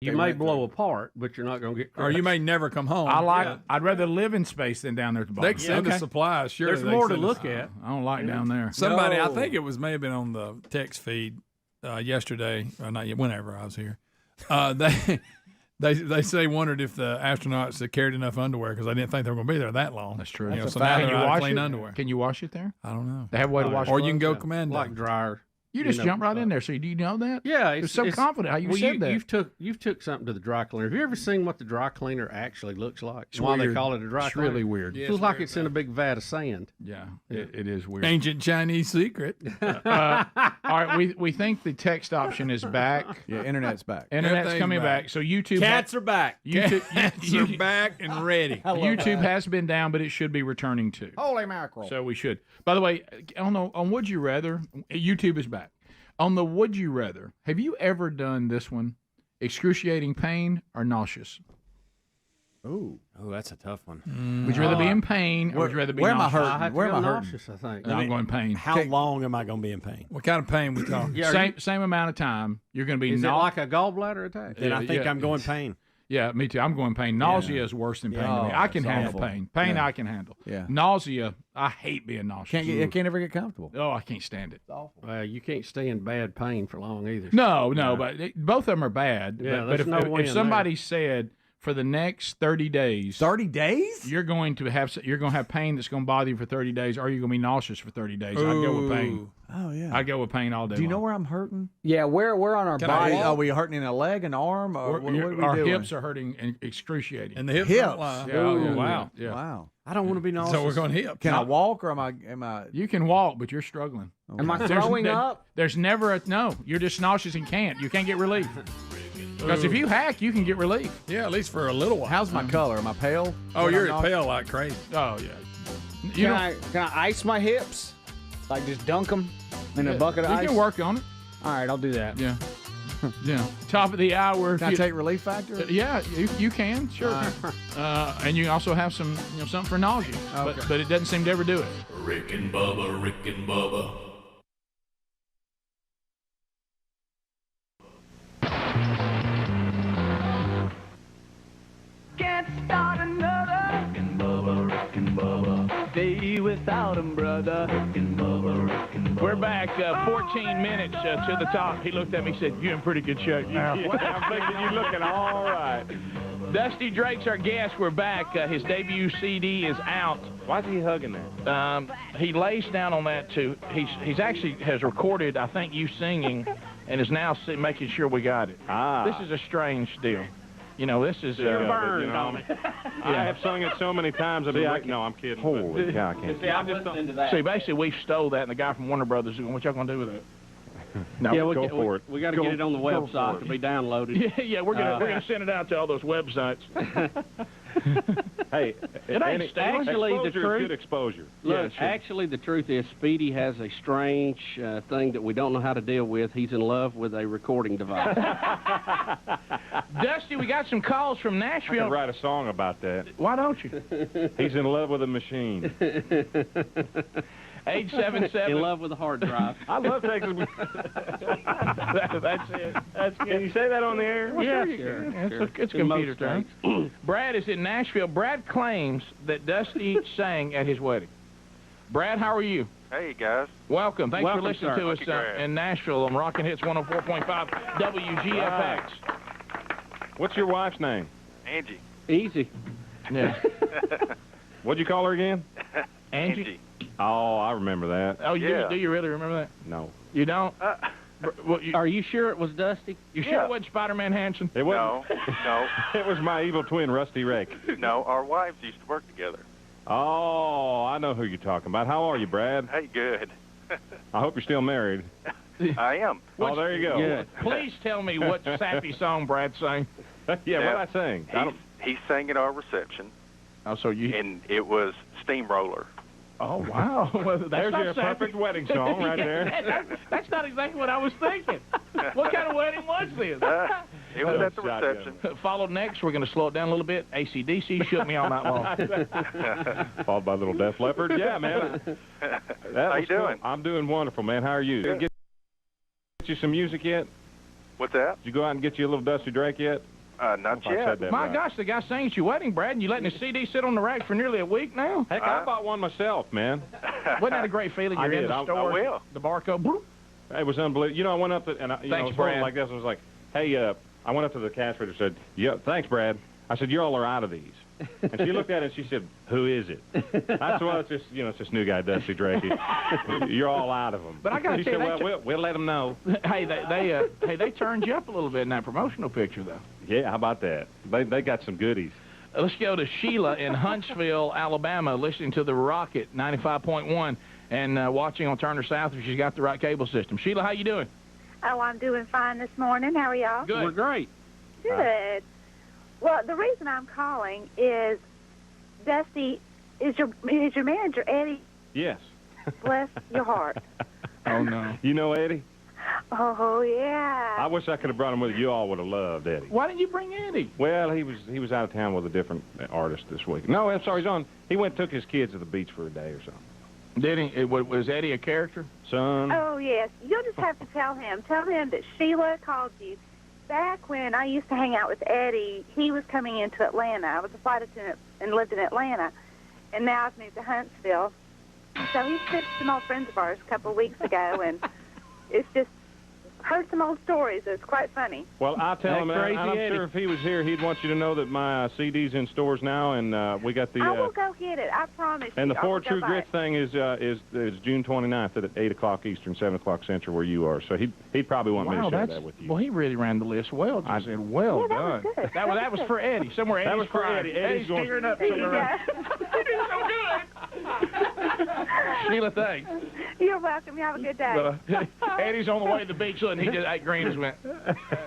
You may blow apart, but you're not going to get crushed. Or you may never come home. I'd rather live in space than down there at the bottom. They can send us supplies. Sure, there's more to look at. I don't like down there. Somebody, I think it may have been on the text feed yesterday, or not yet, whenever I was here. They say wondered if the astronauts had carried enough underwear because they didn't think they were going to be there that long. That's true. So now they're out of clean it? underwear. Can you wash it there? I don't know. They have a way to wash it. Or you can go commando. Like dryer. You just jump right in there. So do you know that? Yeah, it's so confident how you said that. You've took something to the dry cleaner. Have you ever seen what the dry cleaner actually looks like? It's Why weird. they call it a dry it's cleaner? Really weird. It feels like it's in a big vat of sand. Yeah, it is weird. Ancient Chinese secret. All right, we think the text option is back. Yeah, internet's back. Internet's coming back. So YouTube. Cats are back. Cats are back and ready. YouTube has been down, but it should be returning too. Holy mackerel. So we should. By the way, on Would You Rather, YouTube is back. On the Would You Rather, have you ever done this one? Excruciating pain or nauseous? Oh, that's a tough one. Would you rather be in pain or would you rather be where am I nauseous? hurting? Where am I hurting? Nauseous, I think. No, I'm going pain. How long am I going to be in pain? What kind of pain we talking? Yeah, Same amount of time. You're going to be Is it like a gallbladder attack? Then I think I'm going pain. Yeah, me too. I'm going pain. Nausea is worse than pain to me. I can handle pain. Pain I can handle. Yeah. Nausea, I hate being nauseous. I can't ever get comfortable. Oh, I can't stand it. Well, you can't stay in bad pain for long either. No, but both of them are bad. Yeah, but there's no way if in somebody said for the next 30 days, 30 days? you're going to have pain that's going to bother you for 30 days, or you're going to be nauseous for 30 days. I'd go with pain. Oh, yeah. I'd go with pain all day. Do you know long. where I'm hurting? Yeah, where on our body? Are we hurting in a leg, an arm? Or what are we Our doing? hips are hurting and excruciating. And the hips. Hips. Don't lie. Yeah, Wow. Yeah. Wow. I don't want to be nauseous. So we're going hips. Can I walk or am I? You can walk, but you're struggling. Am I throwing up? There's never no. You're just nauseous and can't. You can't get relief. Because if you hack, you can get relief. Yeah, at least for a little while. How's my color? Am I pale? Oh, When you're I'm pale like crazy. Oh yeah. Can I ice my hips? Like just dunk them in a bucket of ice? You can work on it. All right, I'll do that. Yeah. Yeah. Top of the hour. Can I take Relief Factor? Yeah, you can, sure. And you also have some, something for nausea. Okay. But it doesn't seem to ever do it. Rick and Bubba, Rick and Bubba. Can't start another Rick and Bubba, Rick and Bubba. day without 'em, brother. Rick and Bubba, Rick and Bubba. We're back 14 minutes to the top. He looked at me and said, "You're in pretty good shape now." I'm thinking you're looking all right. Dusty Drake's our guest. We're back. His debut CD is out. Why's he hugging that? He lays down on that too. He's actually has recorded, I think, you singing, and is now making sure we got it. This is a strange deal. This is burned on me. I have sung it so many times. No, I'm kidding. Holy cow, I can't. See, I'm listening to that. See, basically, we stole that, and the guy from Warner Brothers is going, "What y'all gonna do with it?" No, Yeah, go for it. We got to get it on the website to be downloaded. yeah, we're gonna send it out to all those websites. Hey, It ain't stolen. Actually, the exposure is truth. good exposure. Look, sure. actually, the truth is, Speedy has a strange thing that we don't know how to deal with. He's in love with a recording device. Dusty, we got some calls from I Nashville. could write a song about that. Why don't you? He's in love with a machine. 877. In love with a hard drive. I love Texas. That's it. That's Can good. you say that on the air? Well, Yeah, sure you sure, can. sure. It's In computer most time. Brad is in Nashville. Brad claims that Dusty sang at his wedding. Brad, how are you? Hey, guys. Welcome. Thanks Welcome, for listening sir. to us Lucky grab. in Nashville on Rockin' Hits 104.5 WGFX. What's your wife's name? Angie. Easy. Yeah. What'd you call her again? Angie? Oh, I remember that. Oh, you Yeah. do you really remember that? No. You don't? Well, Are you sure it was Dusty? you sure Yeah. it wasn't Spider-Man Hansen? It No, wasn't. no, It was my evil twin, Rusty Rake. no. Our wives used to work together. Oh, I know who you're talking about. How are you, Brad? Hey, good. I hope you're still married. I am. Oh, there you go. Yeah. Please tell me what sappy song Brad sang. Yeah, what I sing? He sang at our reception, Oh, so you... and it was Steamroller. Oh, wow. Well, that's There's not your sappy. perfect wedding song right there. That's not exactly what I was thinking. What kind of wedding was this? It was at the Shotgun. reception. Followed next, we're going to slow it down a little bit. AC/DC shook me all night long. Followed by Little Def Leppard. Yeah, man. How you doing? I'm doing wonderful, man. How are you? Get you some music yet? What's that? Did you go out and get you a little Dusty Drake yet? Not I said yet. that My right. gosh, the guy sang at your wedding, Brad, and you letting his CD sit on the rack for nearly a week now? Heck, I bought one myself, man. Wasn't that a great feeling? You're I in did. the I store, will. the barcode, bloop. It was unbelievable. You know, I went up and I Thanks, was Brad. like this. I was like, hey, I went up to the cash register and said, yeah, thanks, Brad. I said, you all are out of these. And she looked at it and she said, who is it? That's why it's just, it's this new guy, Dusty Drake. You're all out of them. But I gotta she tell said, you, well, we'll let them know. Hey, they turned you up a little bit in that promotional picture, though. Yeah, how about that? They got some goodies. Let's go to Sheila in Huntsville, Alabama, listening to the Rocket 95.1 and watching on Turner South if she's got the right cable system. Sheila, how you doing? Oh, I'm doing fine this morning. How are y'all? Good. We're great. Good. Well, the reason I'm calling is, Dusty, is your manager Eddie? Yes. Bless your heart. Oh, no. You know Eddie? Oh, yeah. I wish I could have brought him with you. You all would have loved Eddie. Why didn't you bring Eddie? Well, he was out of town with a different artist this week. No, I'm sorry, he took his kids to the beach for a day or something. Did he? Was Eddie a character? Son. Oh, yes. You'll just have to tell him. Tell him that Sheila called you. Back when I used to hang out with Eddie, he was coming into Atlanta. I was a flight attendant and lived in Atlanta. And now I've moved to Huntsville. So he sent some old friends of ours a couple of weeks ago, and it's just heard some old stories. It's quite funny. Well, I'll tell him, and crazy I'm Eddie. sure if he was here, he'd want you to know that my CD's in stores now, and we got the... I will go get it. I promise and you. the I will Four go True buy Grits it. thing is June 29th at 8 o'clock Eastern, 7 o'clock Central, where you are. So he'd probably want me to share that with you. Well, he really ran the list well. I said, well Yeah, that done. was good. That was for Eddie. Somewhere That Eddie's was for crying. Eddie. Eddie's going- tearing up. There you somewhere. go. Sheila, thanks. You're welcome. You have a good day. But, Eddie's on the way to the beach, and he just ate green and went.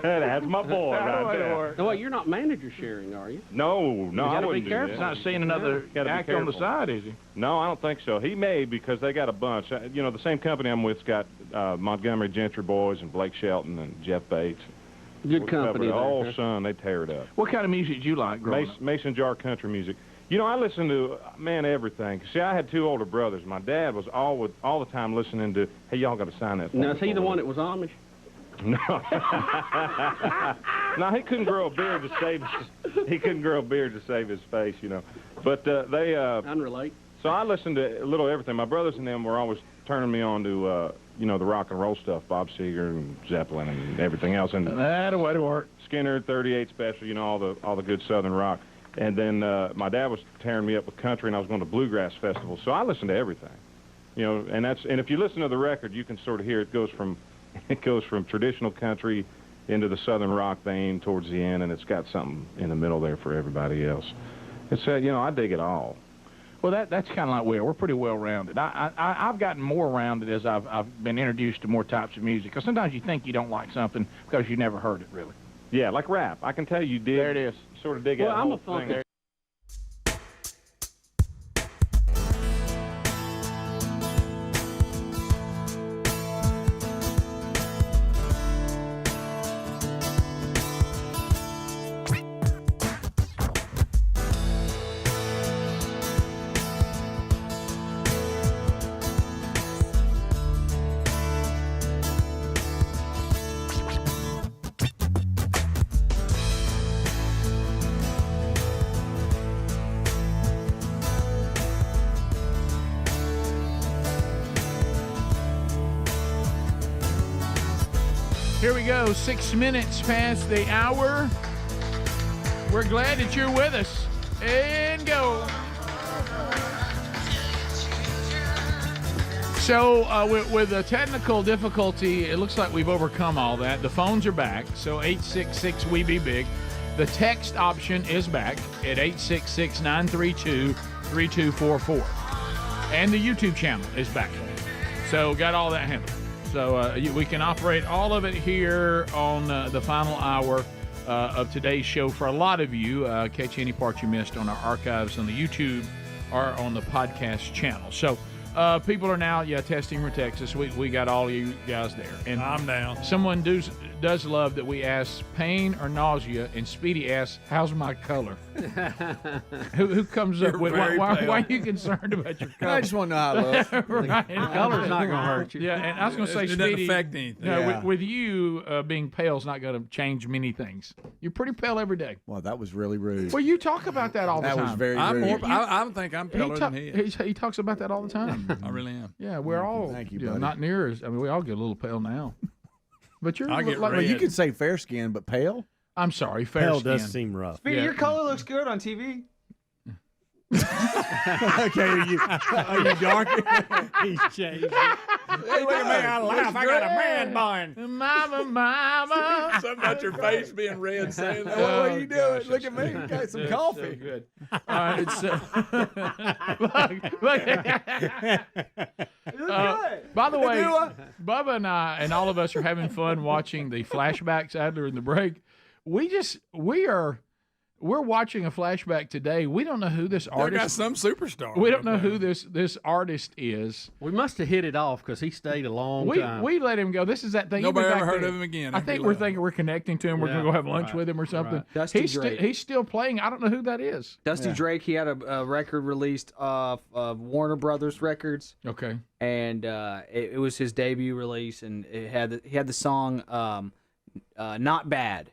That's my boy right there. No, you're not manager sharing, are you? No, I gotta be wouldn't do careful. that. He's not seeing another Gotta be actor on the careful. side, is he? No, I don't think so. He may, because they got a bunch. The same company I'm with's got Montgomery Gentry Boys and Blake Shelton and Jeff Bates. Good company there. Oh, huh? son, they tear it up. What kind of music did you like growing up? Mason jar country music. I listen to, everything. See, I had two older brothers. My dad was all the time listening to, hey, y'all got to sign that for Now, me is he for the me. one that was Amish? No. No, he couldn't grow a beard to save his face, But they... Unrelate. So I listened to a little everything. My brothers and them were always turning me on to, the rock and roll stuff, Bob Seger and Zeppelin and everything else. And That'll way to work. Skinner, 38 Special, all the good Southern rock. And then my dad was tearing me up with country, and I was going to bluegrass festivals. So I listened to everything, and if you listen to the record, you can sort of hear it goes from traditional country into the Southern rock vein towards the end, and it's got something in the middle there for everybody else. It's I dig it all. Well, that's kind of like we're pretty well-rounded. I've gotten more rounded as I've been introduced to more types of music. Because sometimes you think you don't like something because you never heard it, really. Yeah, like rap. I can tell you dig. There it is. Sort of dig Well, out I'm the a whole funky thing. Here we go, 6 minutes past the hour. We're glad that you're with us. And go. So with a technical difficulty, it looks like we've overcome all that. The phones are back, so 866-WE-BE-BIG. The text option is back at 866-932-3244. And the YouTube channel is back. So got all that handled. So we can operate all of it here on the final hour of today's show. For a lot of you, catch any part you missed on our archives on the YouTube or on the podcast channel. So people are now, testing for Texas. We got all of you guys there. And I'm down. Someone does love that we ask pain or nausea, and Speedy asks, "How's my color?" who comes up with why are you concerned about your color? I just want to know how I look. Right. Color's not going to hurt you. Yeah, and I was going to say, It doesn't Speedy, affect anything. no, Yeah. with you being pale is not going to change many things. You're pretty pale every day. Well, that was really rude. Well, you talk about that all the That time. was very I'm rude. more. I think I'm paler than he is. He talks about that all the time. I really am. Yeah, we're all Thank you, know, buddy. not near as. I mean, we all get a little pale now. But you're I get like, red. You could say fair skin, but pale? I'm sorry, fair Hell skin. does seem rough. Speedy, Yeah. your color looks good on TV. Okay, are you darker? He's changed. Hey, look at me! I laugh. I got a man bun. Mama. Something about your face being red saying that. What are you doing? gosh, Look at me. Got some coffee. So good. All right, look. By the way, Bubba and I and all of us are having fun watching the flashbacks, Adler, in the break. We're watching a flashback today. We don't know who this They got artist. some superstar. We don't know who this artist is. We must have hit it off because he stayed a long time. We let him go. This is that thing. Nobody He'll be ever back heard there. of him again. I after think he we're left. thinking we're connecting to him. We're gonna go have lunch with him or something. Right. Dusty He's Drake. he's still playing. I don't know who that is. Dusty Drake, he had a record released off of Warner Brothers Records, Okay. and it was his debut release, and he had the song "Not Bad,"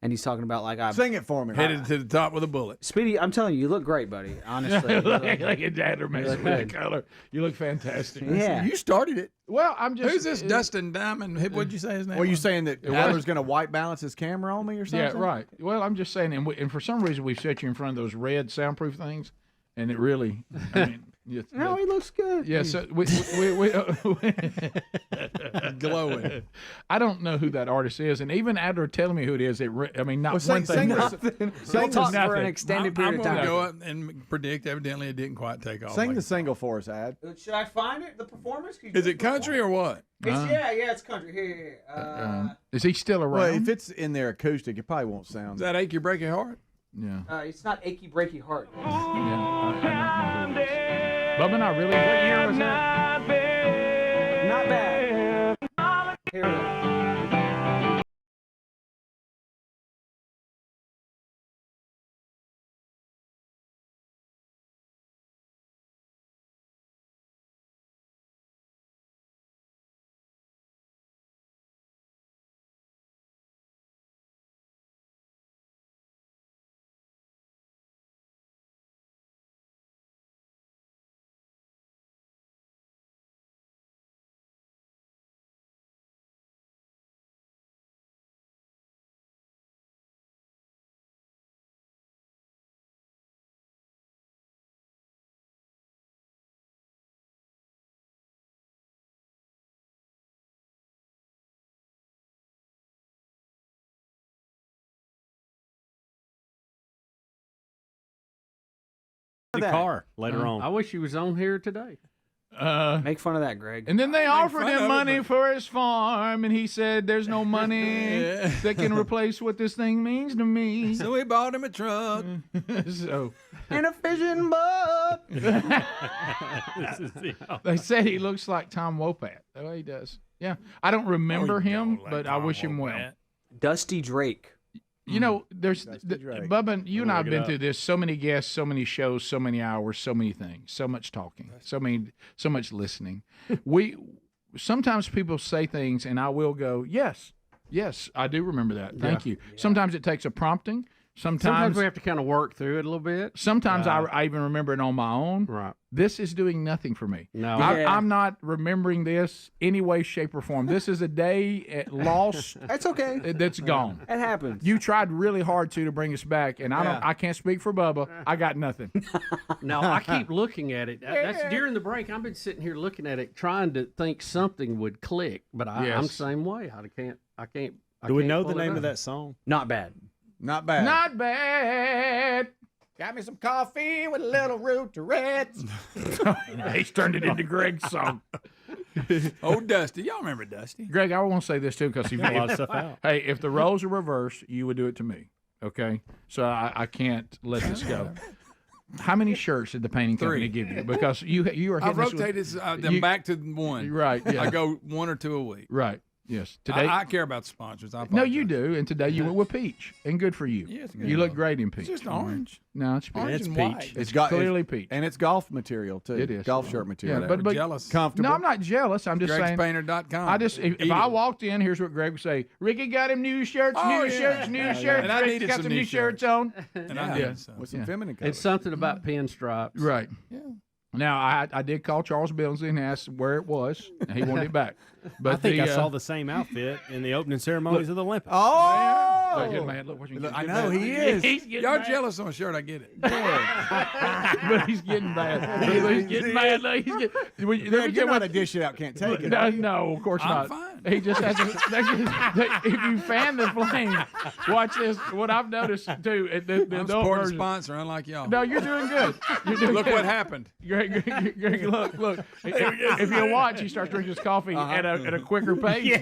and he's talking about like Sing it for me. Headed to the top with a bullet. Speedy, I'm telling you, you look great, buddy. Honestly, Look at Adler messing with the color. You look fantastic. yeah. You started it. Well, I'm just. Who's this Dustin Diamond? What'd you say his name? Were you was? saying that Adler's going to white balance his camera on me or something? Yeah, right. Well, I'm just saying, and for some reason we've set you in front of those red soundproof things, and it really. I mean, No, he looks good. Yeah, so we glowing. I don't know who that artist is, and even Adler telling me who it is. I mean, not Well, one thing. Don't talk for an extended I'm period of going to time. go up and predict. Evidently, it didn't quite take off. Sing like the single for us, Ad. Should I find it? The performance? Is it country or what? Yeah, it's country. Here. Is he still around? Well, if it's in their acoustic, it probably won't sound. Does that ache your break your heart? Yeah. It's not achy breaky heart. Bubba and I really. What year was that? Not bad. Here we go. The car later on. I wish he was on here today. Make fun of that, Greg. And then they offered fun of him it, money but- for his farm, and he said, "There's no money that can replace what this thing means to me." So we bought him a truck. So And a fishing boat. they said he looks like Tom Wopat. The way he does. Yeah, I don't remember him, but I wish him well. Dusty Drake. You know, there's Drake. Bubba. You and I have look it been up. through this. So many guests, so many shows, so many hours, so many things, so much talking, so much listening. Sometimes people say things, and I will go, yes, I do remember that. Thank you. Sometimes it takes a prompting. Sometimes we have to kind of work through it a little bit. Sometimes I even remember it on my own. Right. This is doing nothing for me. No. I'm not remembering this any way, shape, or form. This is a day lost. That's okay. That's gone. It happens. You tried really hard to bring us back, and I can't speak for Bubba. I got nothing. No, I keep looking at it. That's during the break. I've been sitting here looking at it, trying to think something would click, but I'm the same way. I can't. Do we know the name of that song? Not bad. Not bad. Not bad. Got me some coffee with a little root to Reds. He's turned it into Greg's song. Oh, Dusty. Y'all remember Dusty? Greg, I want to say this too, because A lot of stuff out. hey, if the roles are reversed, you would do it to me. Okay, so I can't let this go. How many shirts did the painting company 3. give you? Because you are I hitting us with- rotated them back to one. Right. Yeah. I go 1 or 2 a week. Right. Yes. Today. I care about sponsors. I No, you do. And today you went with peach, and good for you. Yeah, it's good. You look great in peach. It's just orange. No, it's peach. Orange It's and peach. white. It's clearly peach. And it's golf material, too. It is. Golf shirt material. Yeah, We're jealous. Comfortable. No, I'm not jealous. I'm just saying. Greg'sPainter.com. I just if I walked in, here's what Greg would say: Ricky got him new shirts, new shirts. And I Rick's needed got some some new new shirts on. And I did. So. With some feminine colors. It's something about pinstripes. Right. Yeah. Now I did call Charles Billingsley and asked where it was, and he wanted it back. But I think I saw the same outfit in the opening ceremonies of the Olympics. Oh! Look, good man. Look what you Look, I know, he is. Y'all jealous on a shirt, I get it. But he's getting bad. He's getting mad. Look, he's getting. Greg, you're not a dish it out, can't take it. No, of course I'm not. fine. He just has if you fan the flame, watch this. What I've noticed too, the I'm adult supporting version. sponsor, unlike y'all. No, you're doing good. You're doing Look good. what happened. Greg, look. If you watch, he starts drinking his coffee at a quicker pace.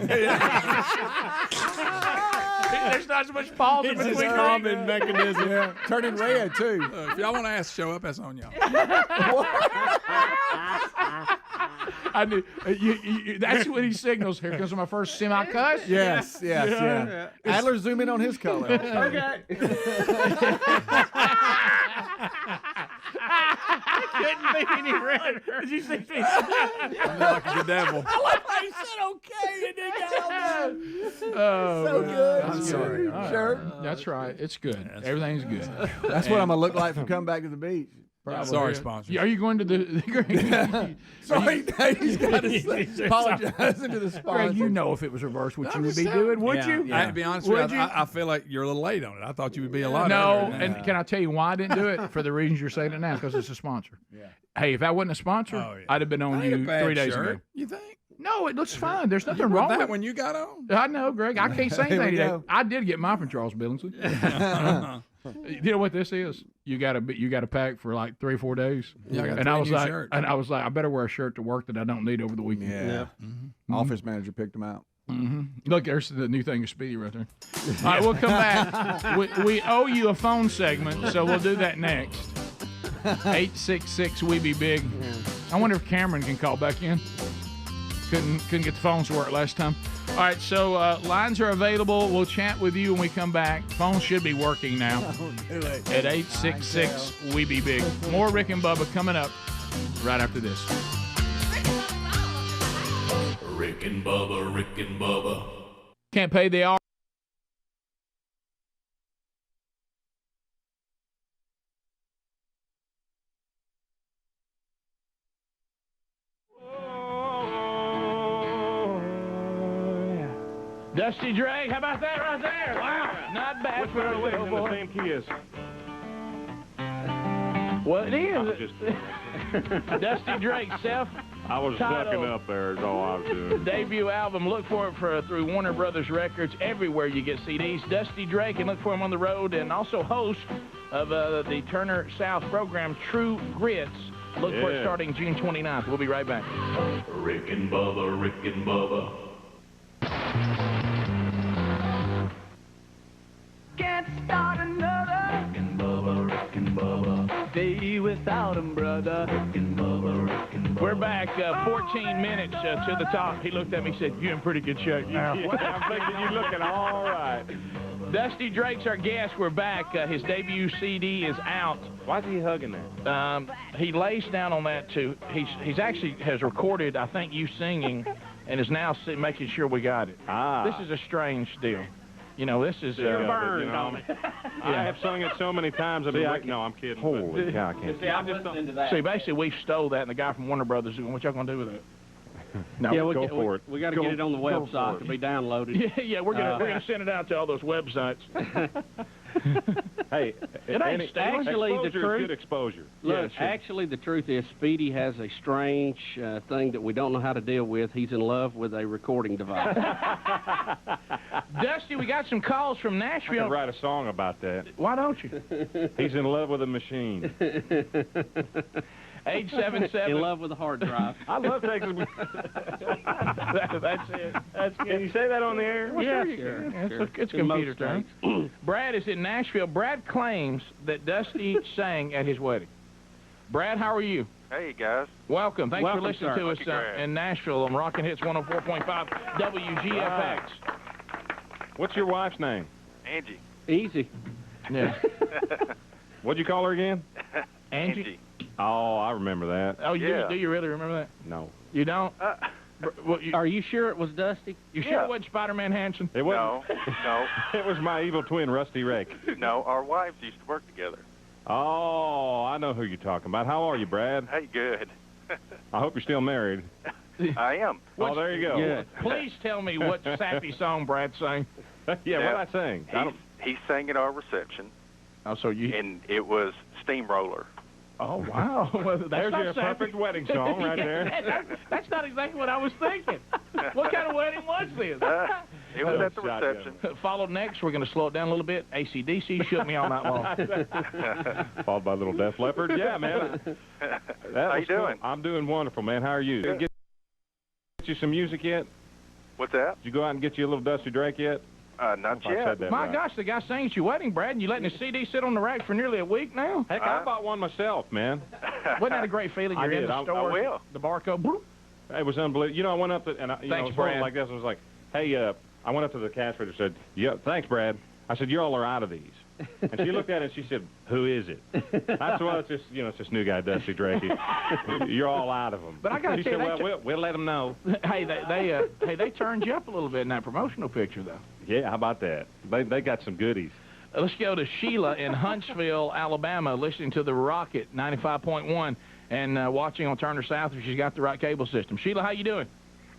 There's not so much pause in It's between. his common mechanism. Yeah. Turning red, too. If y'all want to ask to show up, that's on y'all. I knew, that's when he signals. Here comes my first semi-cuss. Yes. Adler, zoom in on his color. Okay. Couldn't be any redder. Did you see me? I'm like the devil. I like how he said okay and then got all Oh, so good. I'm sorry. All right. Sure. That's right. It's good. Everything's good. That's what I'm going to look like from coming back to the beach. Probably. Sorry, sponsors. Are you going to the Sorry, he's got to say, apologizing to the sponsor. Greg, you know if it was reversed what you would be doing, would you? I have to be honest with you, I feel like you're a little late on it. I thought you would be a lot No, earlier. and can I tell you why I didn't do it? For the reasons you're saying it now, because it's a sponsor. Hey, if that wasn't a sponsor, I'd have been on you 3 days ago. You think? No, it looks fine. There's nothing wrong with that it. when you got on? I know, Greg. I can't say Here we anything today. go. I did get mine from Charles Billingsley. You know what this is? You got to pack for like 3 or 4 days. Yeah, I got and three I was new like, shirts. I better wear a shirt to work that I don't need over the weekend. Yeah. Office manager picked him out. Look, there's the new thing of Speedy right there. All right, we'll come back. We owe you a phone segment, so we'll do that next. 866 We Be Big. I wonder if Cameron can call back in. Couldn't get the phones to work last time. All right, so lines are available. We'll chat with you when we come back. Phones should be working now at 866 We Be Big. More Rick and Bubba coming up right after this. Rick and Bubba, Rick and Bubba. Can't pay the hour. Dusty Drake, how about that right there? Wow, not bad for a little in the boy. same key as Well, it is. Dusty Drake, self I was sucking up there is all I was doing. debut album. Look for it through Warner Brothers Records everywhere you get CDs. Dusty Drake, and look for him on the road, and also host of the Turner South program, True Grits. Look for it starting June 29th. We'll be right back. Rick and Bubba, Rick and Bubba. Can't start another Rick and Bubba, Rick and Bubba. day without him, brother. Rick and Bubba, Rick and Bubba. We're back 14 minutes to the top. He looked at me and said, "You're in pretty good shape now." I'm thinking you're looking all right. Dusty Drake's our guest. We're back. His debut CD is out. Why is he hugging that? He lays down on that too. He's actually has recorded, I think, you singing, and is now making sure we got it. This is a strange deal. You know, this is burned on it. I have sung it so many times. No, I'm kidding. Holy cow, I can't. See, I'm listening to that. See, basically, we stole that, and the guy from Warner Brothers, what y'all gonna do with it? No, Yeah, go for it. We got to get it on the website to be downloaded. Yeah, we're gonna send it out to all those websites. Hey, It ain't stealing. Actually, the exposure is truth. good exposure. Look, actually, the truth is, Speedy has a strange thing that we don't know how to deal with. He's in love with a recording device. Dusty, we got some calls from I Nashville. could write a song about that. Why don't you? He's in love with a machine. 877. In love with a hard drive. I love Texas. That's it. That's good. Can you say that on the air? Well, Yeah, sure you sure, can. sure. It's In most computer terms. Brad is in Nashville. Brad claims that Dusty sang at his wedding. Brad, how are you? Hey, guys. Welcome. Thanks for listening to us Brad. in Nashville on Rockin' Hits 104.5 WGFX. What's your wife's name? Angie. Easy. Yeah. What'd you call her again? Angie? Oh, I remember that. Oh, do you really remember that? No. You don't? Are you sure it was Dusty? You sure it wasn't Spider-Man Hansen? It wasn't. No. It was my evil twin, Rusty Rake. No, our wives used to work together. Oh, I know who you're talking about. How are you, Brad? Hey, good. I hope you're still married. I am. Oh, there you go. Yeah. Please tell me what sappy song Brad sang. Yeah, what I sang? He sang at our reception. Oh, so you... And it was Steamroller. Oh, wow. Well, There's your perfect wedding song right there. That's not exactly what I was thinking. What kind of wedding was this? It was at the reception. Followed next, we're going to slow it down a little bit. AC/DC shook me all night long. Followed by Little Def Leppard. Yeah, man. How you doing? I'm doing wonderful, man. How are you? Get you some music yet? What's that? Did you go out and get you a little Dusty Drake yet? Not yet. My gosh, the guy sang at your wedding, Brad, and you letting his CD sit on the rack for nearly a week now? Heck, I bought one myself, man. Wasn't that a great feeling? You're in the store. I will. The barcode. Bloop. It was unbelievable. You know, I went up and Thanks, Brad. like this. I was like, hey, I went up to the cash register and said, yeah, thanks, Brad. I said, you all are out of these. And she looked at it and she said, who is it? I said, well, it's just, it's this new guy, Dusty Drake. You're all out of them. But I got to tell say, well, we'll let them know. Hey, they turned you up a little bit in that promotional picture, though. Yeah, how about that? They got some goodies. Let's go to Sheila in Huntsville, Alabama, listening to the Rocket 95.1 and watching on Turner South if she's got the right cable system. Sheila, how you doing?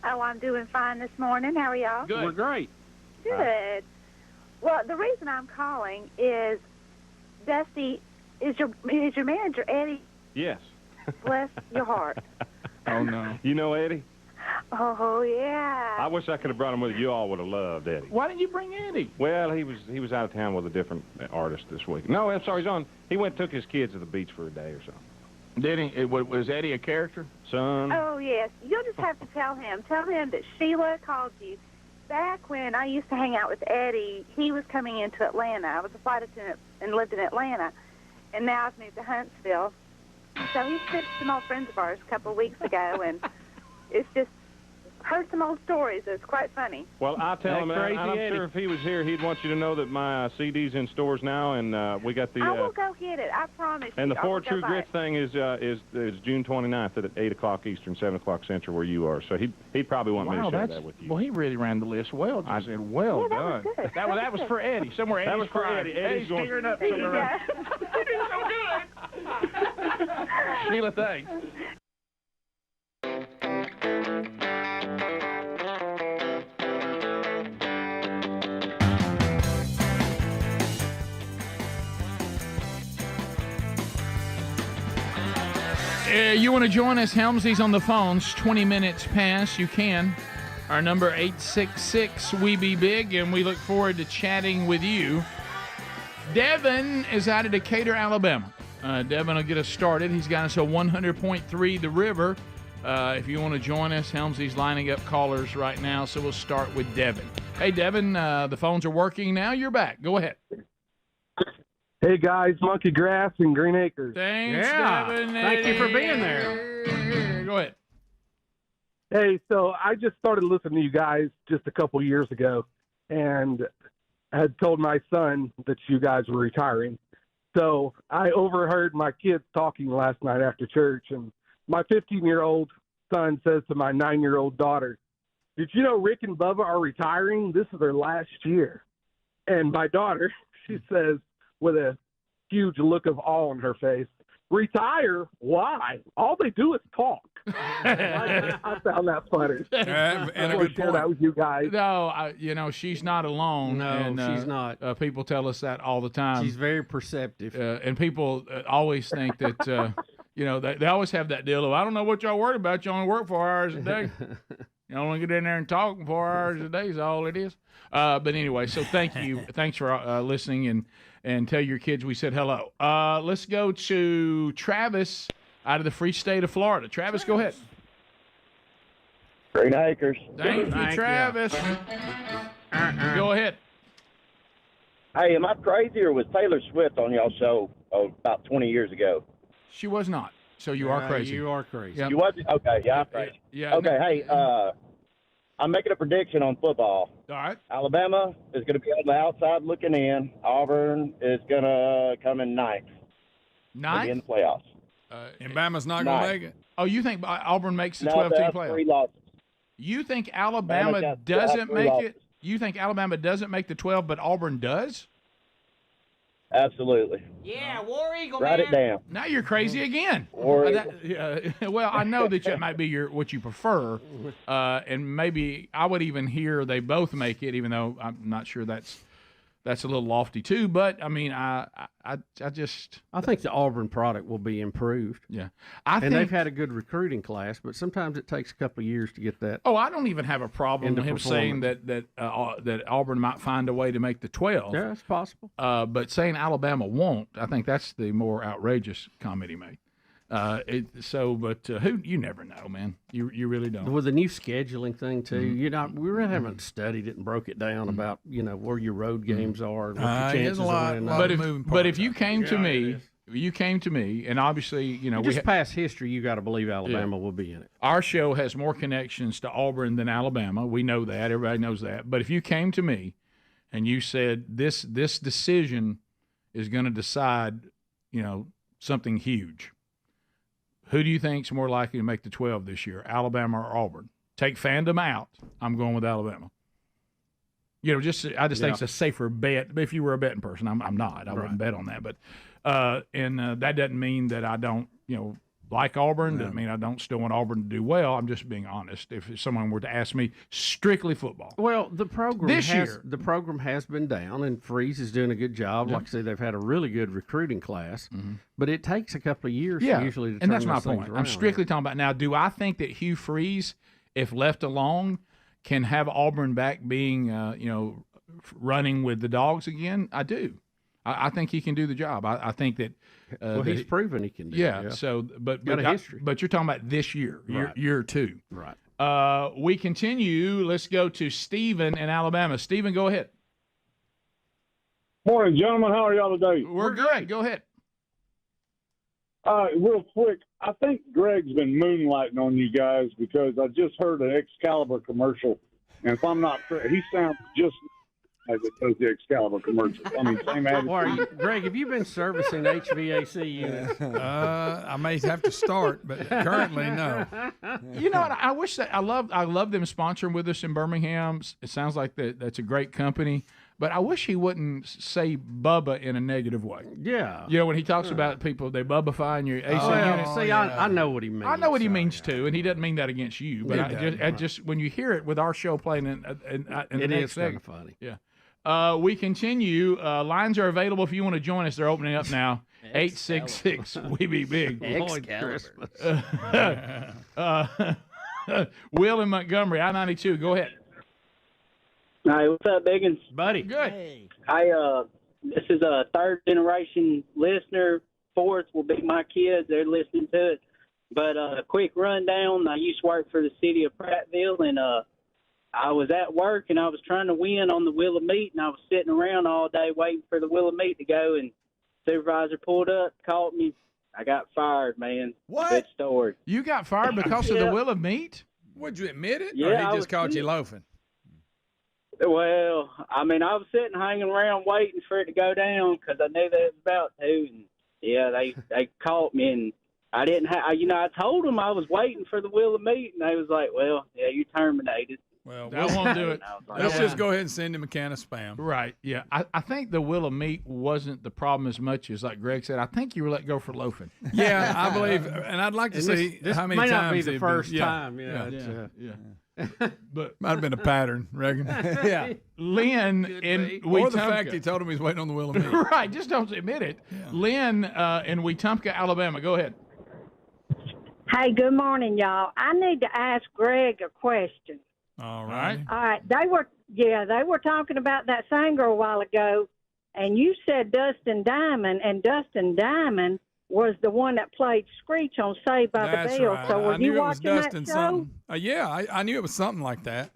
Oh, I'm doing fine this morning. How are y'all? Good. We're great. Good. Well, the reason I'm calling is, Dusty, is your manager Eddie? Yes. Bless your heart. Oh, no. You know Eddie? Oh, yeah. I wish I could have brought him with you. You all would have loved Eddie. Why didn't you bring Eddie? Well, he was out of town with a different artist this week. No, I'm sorry, he took his kids to the beach for a day or something. Did he? Was Eddie a character? Son. Oh, yes. You'll just have to tell him. Tell him that Sheila called you. Back when I used to hang out with Eddie, he was coming into Atlanta. I was a flight attendant and lived in Atlanta. And now I've moved to Huntsville. So he's visited some old friends of ours a couple of weeks ago, and it's just heard some old stories. It's quite funny. Well, I'll tell him, crazy I'm Eddie. sure if he was here, he'd want you to know that my CD's in stores now, and we got the... I will go get it. I promise and you. the I will Four go True buy Grits it. thing is June 29th at 8 o'clock Eastern, 7 o'clock Central, where you are. So he'd probably want me to share that with you. Well, he really ran the list well. I said, well Yeah, that done. was good. That was for Eddie. Somewhere That Eddie's was for crying. Eddie. Eddie's going- tearing up Yeah. somewhere. You did so good. Sheila, thanks. You want to join us? Helmsey's on the phones. 20 minutes past. You can. Our number 866 We Be Big, and we look forward to chatting with you. Devin is out of Decatur, Alabama. Devin will get us started. He's got us a 100.3 The River. If you want to join us, Helmsey's lining up callers right now, so we'll start with Devin. Hey, Devin, the phones are working now. You're back. Go ahead. Hey, guys, Monkey Grass and Green Acres. Thanks, Yeah. Devin. Thank you for being there. Go ahead. Hey, so I just started listening to you guys just a couple years ago and had told my son that you guys were retiring. So I overheard my kids talking last night after church, and my 15-year-old son says to my 9-year-old daughter, did you know Rick and Bubba are retiring? This is their last year. And my daughter, she says, with a huge look of awe on her face, retire? Why? All they do is talk. I found that funny. And a good share point. that with you guys. No, she's not alone. No, and, she's not. People tell us that all the time. She's very perceptive. And people always think that, they always have that deal of, I don't know what y'all worried about. You only work 4 hours a day. You only get in there and talk 4 hours a day is all it is. But anyway, so thank you. Thanks for listening and tell your kids we said hello. Let's go to Travis out of the free state of Florida. Travis, go ahead. Green Acres. Thank you, Travis. Go ahead. Hey, am I crazy or was Taylor Swift on y'all's show about 20 years ago? She was not. So you are crazy. You are crazy. Yep. You was okay? Yeah, I'm crazy. Yeah. Okay, hey, I'm making a prediction on football. All right. Alabama is going to be on the outside looking in. Auburn is going to come in ninth. Ninth? In the playoffs. And Bama's not going to Ninth. make it. Oh, you think Auburn makes the No, 12-team that's playoff? 3 losses. You think Bama's Alabama got doesn't 3 make losses. it? You think Alabama doesn't make the 12, but Auburn does? Absolutely. Yeah, War Eagle, Write man. it down. Now you're crazy again. War Well, I know that might be what you prefer, and maybe I would even hear they both make it, even though I'm not sure that's a little lofty too. But I mean, I think the Auburn product will be improved. Yeah, and they've had a good recruiting class, but sometimes it takes a couple of years to get that. Oh, I don't even have a problem into with him saying performance. that Auburn might find a way to make the 12. Yeah, it's possible. But saying Alabama won't, I think that's the more outrageous comment he made. Who you never know, man. You really don't. With the new scheduling thing too, we really haven't studied it and broke it down about where your road games are and what your chances of winning. But if you came to me, and obviously just past history, you got to believe Alabama will be in it. Our show has more connections to Auburn than Alabama. We know that. Everybody knows that. But if you came to me and you said this decision is going to decide, something huge. Who do you think is more likely to make the 12 this year, Alabama or Auburn? Take fandom out. I'm going with Alabama. I just think it's a safer bet. But if you were a betting person, I'm not. I wouldn't bet on that. But that doesn't mean that I don't, like Auburn. Doesn't mean I don't still want Auburn to do well. I'm just being honest. If someone were to ask me strictly football, well, the program year the program has been down, and Freeze is doing a good job. Yeah. Like I say, they've had a really good recruiting class, but it takes a couple of years usually to turn and that's my those things point. around. I'm strictly talking about now. Do I think that Hugh Freeze, if left alone, can have Auburn back being running with the dogs again? I do. I think he can do the job. I think that. He's proven he can do it. Yeah. So, but Got a history. But you're talking about this year, Right. year 2. Right. We continue. Let's go to Stephen in Alabama. Stephen, go ahead. Morning, gentlemen. How are y'all today? We're good. Go ahead. Real quick, I think Greg's been moonlighting on you guys because I just heard an Excalibur commercial, and if I'm not he sounds just as it does the Excalibur commercial. I mean, same attitude. Greg, have you been servicing HVAC units? I may have to start, but currently no. You know what? I wish that I love them sponsoring with us in Birmingham. It sounds like that's a great company. But I wish he wouldn't say Bubba in a negative way. Yeah. When he talks about people, they Bubbifying your AC unit. See, I know what he means. I know what he means too, and he doesn't mean that against you. But He I just when you hear it with our show playing in the It next is kind segment. of funny. Yeah. We continue. Lines are available if you want to join us. They're opening up now. 866 We Be Big. Excalibur. Will in Montgomery, I-92. Go ahead. Hi, what's up, Biggins? Buddy. Good. This is a third generation listener. Fourth will be my kids. They're listening to it. But a quick rundown. I used to work for the city of Prattville, and I was at work, and I was trying to win on the wheel of meat, and I was sitting around all day waiting for the wheel of meat to go, and supervisor pulled up, caught me. I got fired, man. What? Good story. You got fired because of the wheel of meat? Would you admit it? Yeah, or I he was just caught you sick. loafing? Well, I mean, I was sitting hanging around waiting for it to go down because I knew that it was about to. And yeah, they caught me, and I didn't have. I told them I was waiting for the wheel of meat, and they was like, "Well, yeah, you terminated." Well, That won't do it. And I was like, Let's just go ahead and send him a can of Spam. Right, yeah. I think the wheel of meat wasn't the problem as much as, like Greg said, I think you were let go for loafing. Yeah, I believe, and I'd like to And see this how many may times not be the they've first been, time. But might have been a pattern, reckon. yeah. Lynn in Wetumpka. Or the fact he told him he's waiting on the wheel of meat. Right, just don't admit it. Yeah. Lynn in Wetumpka, Alabama. Go ahead. Hey, good morning, y'all. I need to ask Greg a question. All right. All right. They were talking about that singer a while ago, and you said Dustin Diamond, and Dustin Diamond was the one that played Screech on Saved by That's the Bell. right. So were I knew you it was watching Dustin that show? something. Yeah, I knew it was something like that.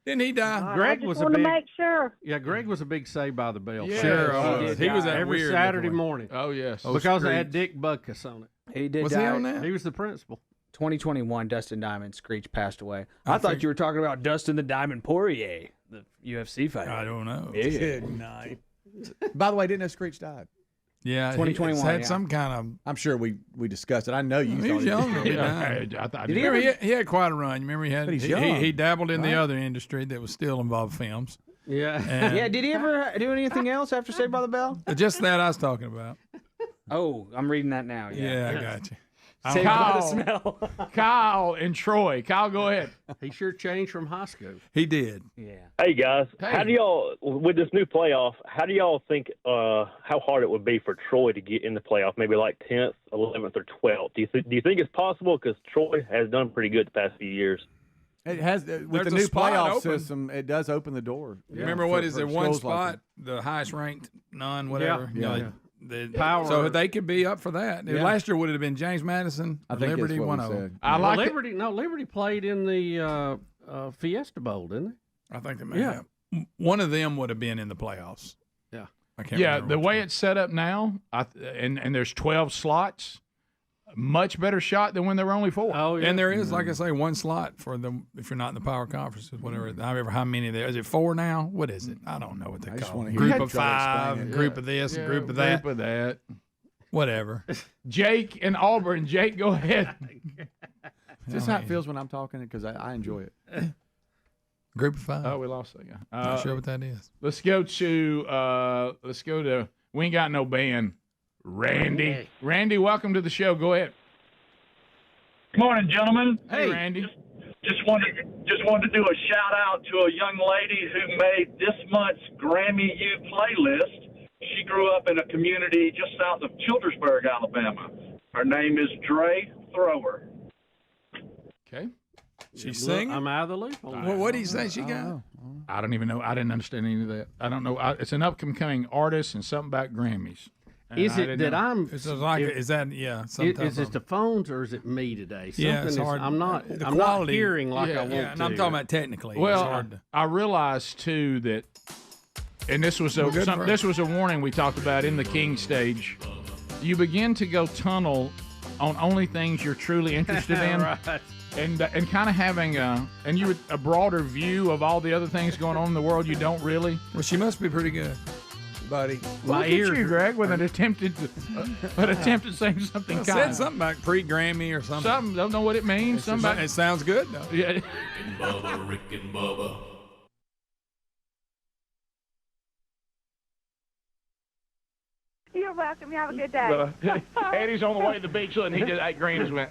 Didn't he die? Greg I just was a want to big. make sure. Yeah, Greg was a big Saved by the Bell. Yeah, fan. sure he was that every weird Saturday looking one. morning. Oh yes, because they had Dick Butkus on it. He did Was die. he on that? He was the principal. 2021, Dustin Diamond Screech passed away. I thought you were talking about Dustin the Diamond Poirier, the UFC fighter. I don't know. Yeah. Good night. By the way, didn't know Screech died? Yeah, 2021, he had yeah. some kind of. I'm sure we discussed it. I know you. He thought was he young. did. He Yeah, died. I Did he Remember, ever- he had quite a run. You remember he had. But he's he, young, he dabbled in the right? other industry that was still involved films. Yeah. And Yeah, did he ever do anything else after Saved by the Bell? just that I was talking about. Oh, I'm reading that now. Yeah, I got you. Saved by the Kyle, Smell. Kyle and Troy. Kyle, go ahead. He sure changed from high school. He did. Yeah. Hey guys, Hey. how do y'all with this new playoff? How do y'all think how hard it would be for Troy to get in the playoff? Maybe like 10th, 11th, or 12th. Do you think it's possible? Because Troy has done pretty good the past few years. It has with There's the a new spot playoff open. system. It does open the door. Remember for- what is for it? One schools like spot, the highest ranked, none, whatever. Yeah. You know, the Power. So they could be up for that. Yeah. Last year would have been James Madison, I think Liberty, that's what one we of them. said. I like it. Liberty. No, Liberty played in the Fiesta Bowl, didn't I think they may Yeah. have. One of them would have been in the playoffs. Yeah. I can't Yeah, remember the which way one. it's set up now, and there's 12 slots. Much better shot than when there were only 4. Oh, yeah. And there is, like I say, one slot for the if you're not in the power conferences, whatever. However, how many there is it? 4 now? What is it? I don't know what they I just call wanna it. hear Group you of try to 5, explain it. group of this, Yeah, group of that, Group of that. whatever. Jake and Auburn. Jake, go ahead. Is this how it feels when I'm talking? Because I enjoy it. Group of 5. Oh, we lost that guy. Not sure what that is. Let's go to we ain't got no band. Randy. Randy, welcome to the show. Go ahead. Good morning, gentlemen. Hey, Randy. Just wanted to do a shout out to a young lady who made this month's Grammy U playlist. She grew up in a community just south of Childersburg, Alabama. Her name is Dre Thrower. Okay. She's Look, singing? I'm out of the loop. on Well, that. what do you say she got? I don't even know. I didn't understand any of that. I don't know. It's an upcoming artist and something about Grammys. And Is I it didn't that know. I'm? It's like, is that, yeah, some Is, type is it of- the phones or is it me today? Yeah, it's Something hard. I'm not. The I'm not quality- hearing like yeah, I want Yeah, and to. I'm talking about technically. Well, it's hard to, I realized too that, and this was Well, good for her. this was a warning we talked about in the King stage. You begin to go tunnel on only things you're truly interested in, Right. and kind of having a broader view of all the other things going on in the world. You don't really. well, she must be pretty good, buddy. Look at you, Greg, with an attempt at saying something I kind. said something about pre-Grammy or something. Something. Don't know what it means. Somebody. It sounds good, though. Yeah. Rick and Bubba, Rick and Bubba. You're welcome. You have a good day. Eddie's on the way to the beach, and he just ate green and went.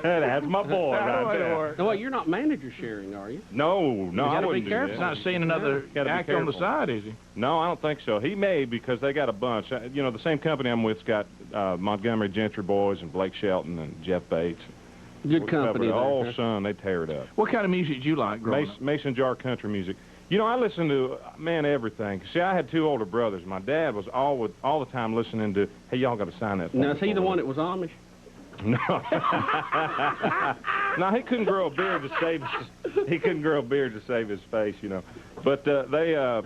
That's my boy right there. No, wait, you're not manager sharing, are you? No, You I gotta be wouldn't do careful. He's that. not seeing another Gotta be act on the careful. side, is he? No, I don't think so. He may because they got a bunch. You know, the same company I'm with's got Montgomery Gentry boys and Blake Shelton and Jeff Bates. Good We company. covered it. there, Oh, son, they tear it up. What kind of music do you like growing up? Mason jar country music. You know, I listen to, man, everything. See, I had 2 older brothers. My dad was all the time listening to, hey, y'all got to sign that. Now, is he the one that was Amish? No. No, he couldn't grow a beard to save his face, you know. But they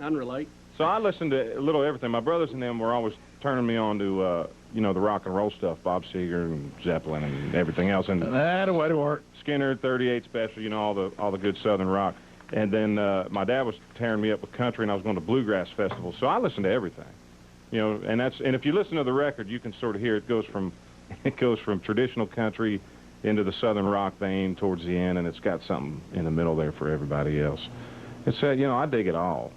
Unrelate. So I listened to a little everything. My brothers and them were always turning me on to you know, the rock and roll stuff, Bob Seger and Zeppelin and everything else, and That'll way to work. Skinner, 38 Special, you know, all the good Southern rock. And then my dad was tearing me up with country, and I was going to bluegrass festivals. So I listened to everything, you know. And if you listen to the record, you can sort of hear it goes from traditional country into the Southern rock vein towards the end, and it's got something in the middle there for everybody else. It's you know, I dig it all.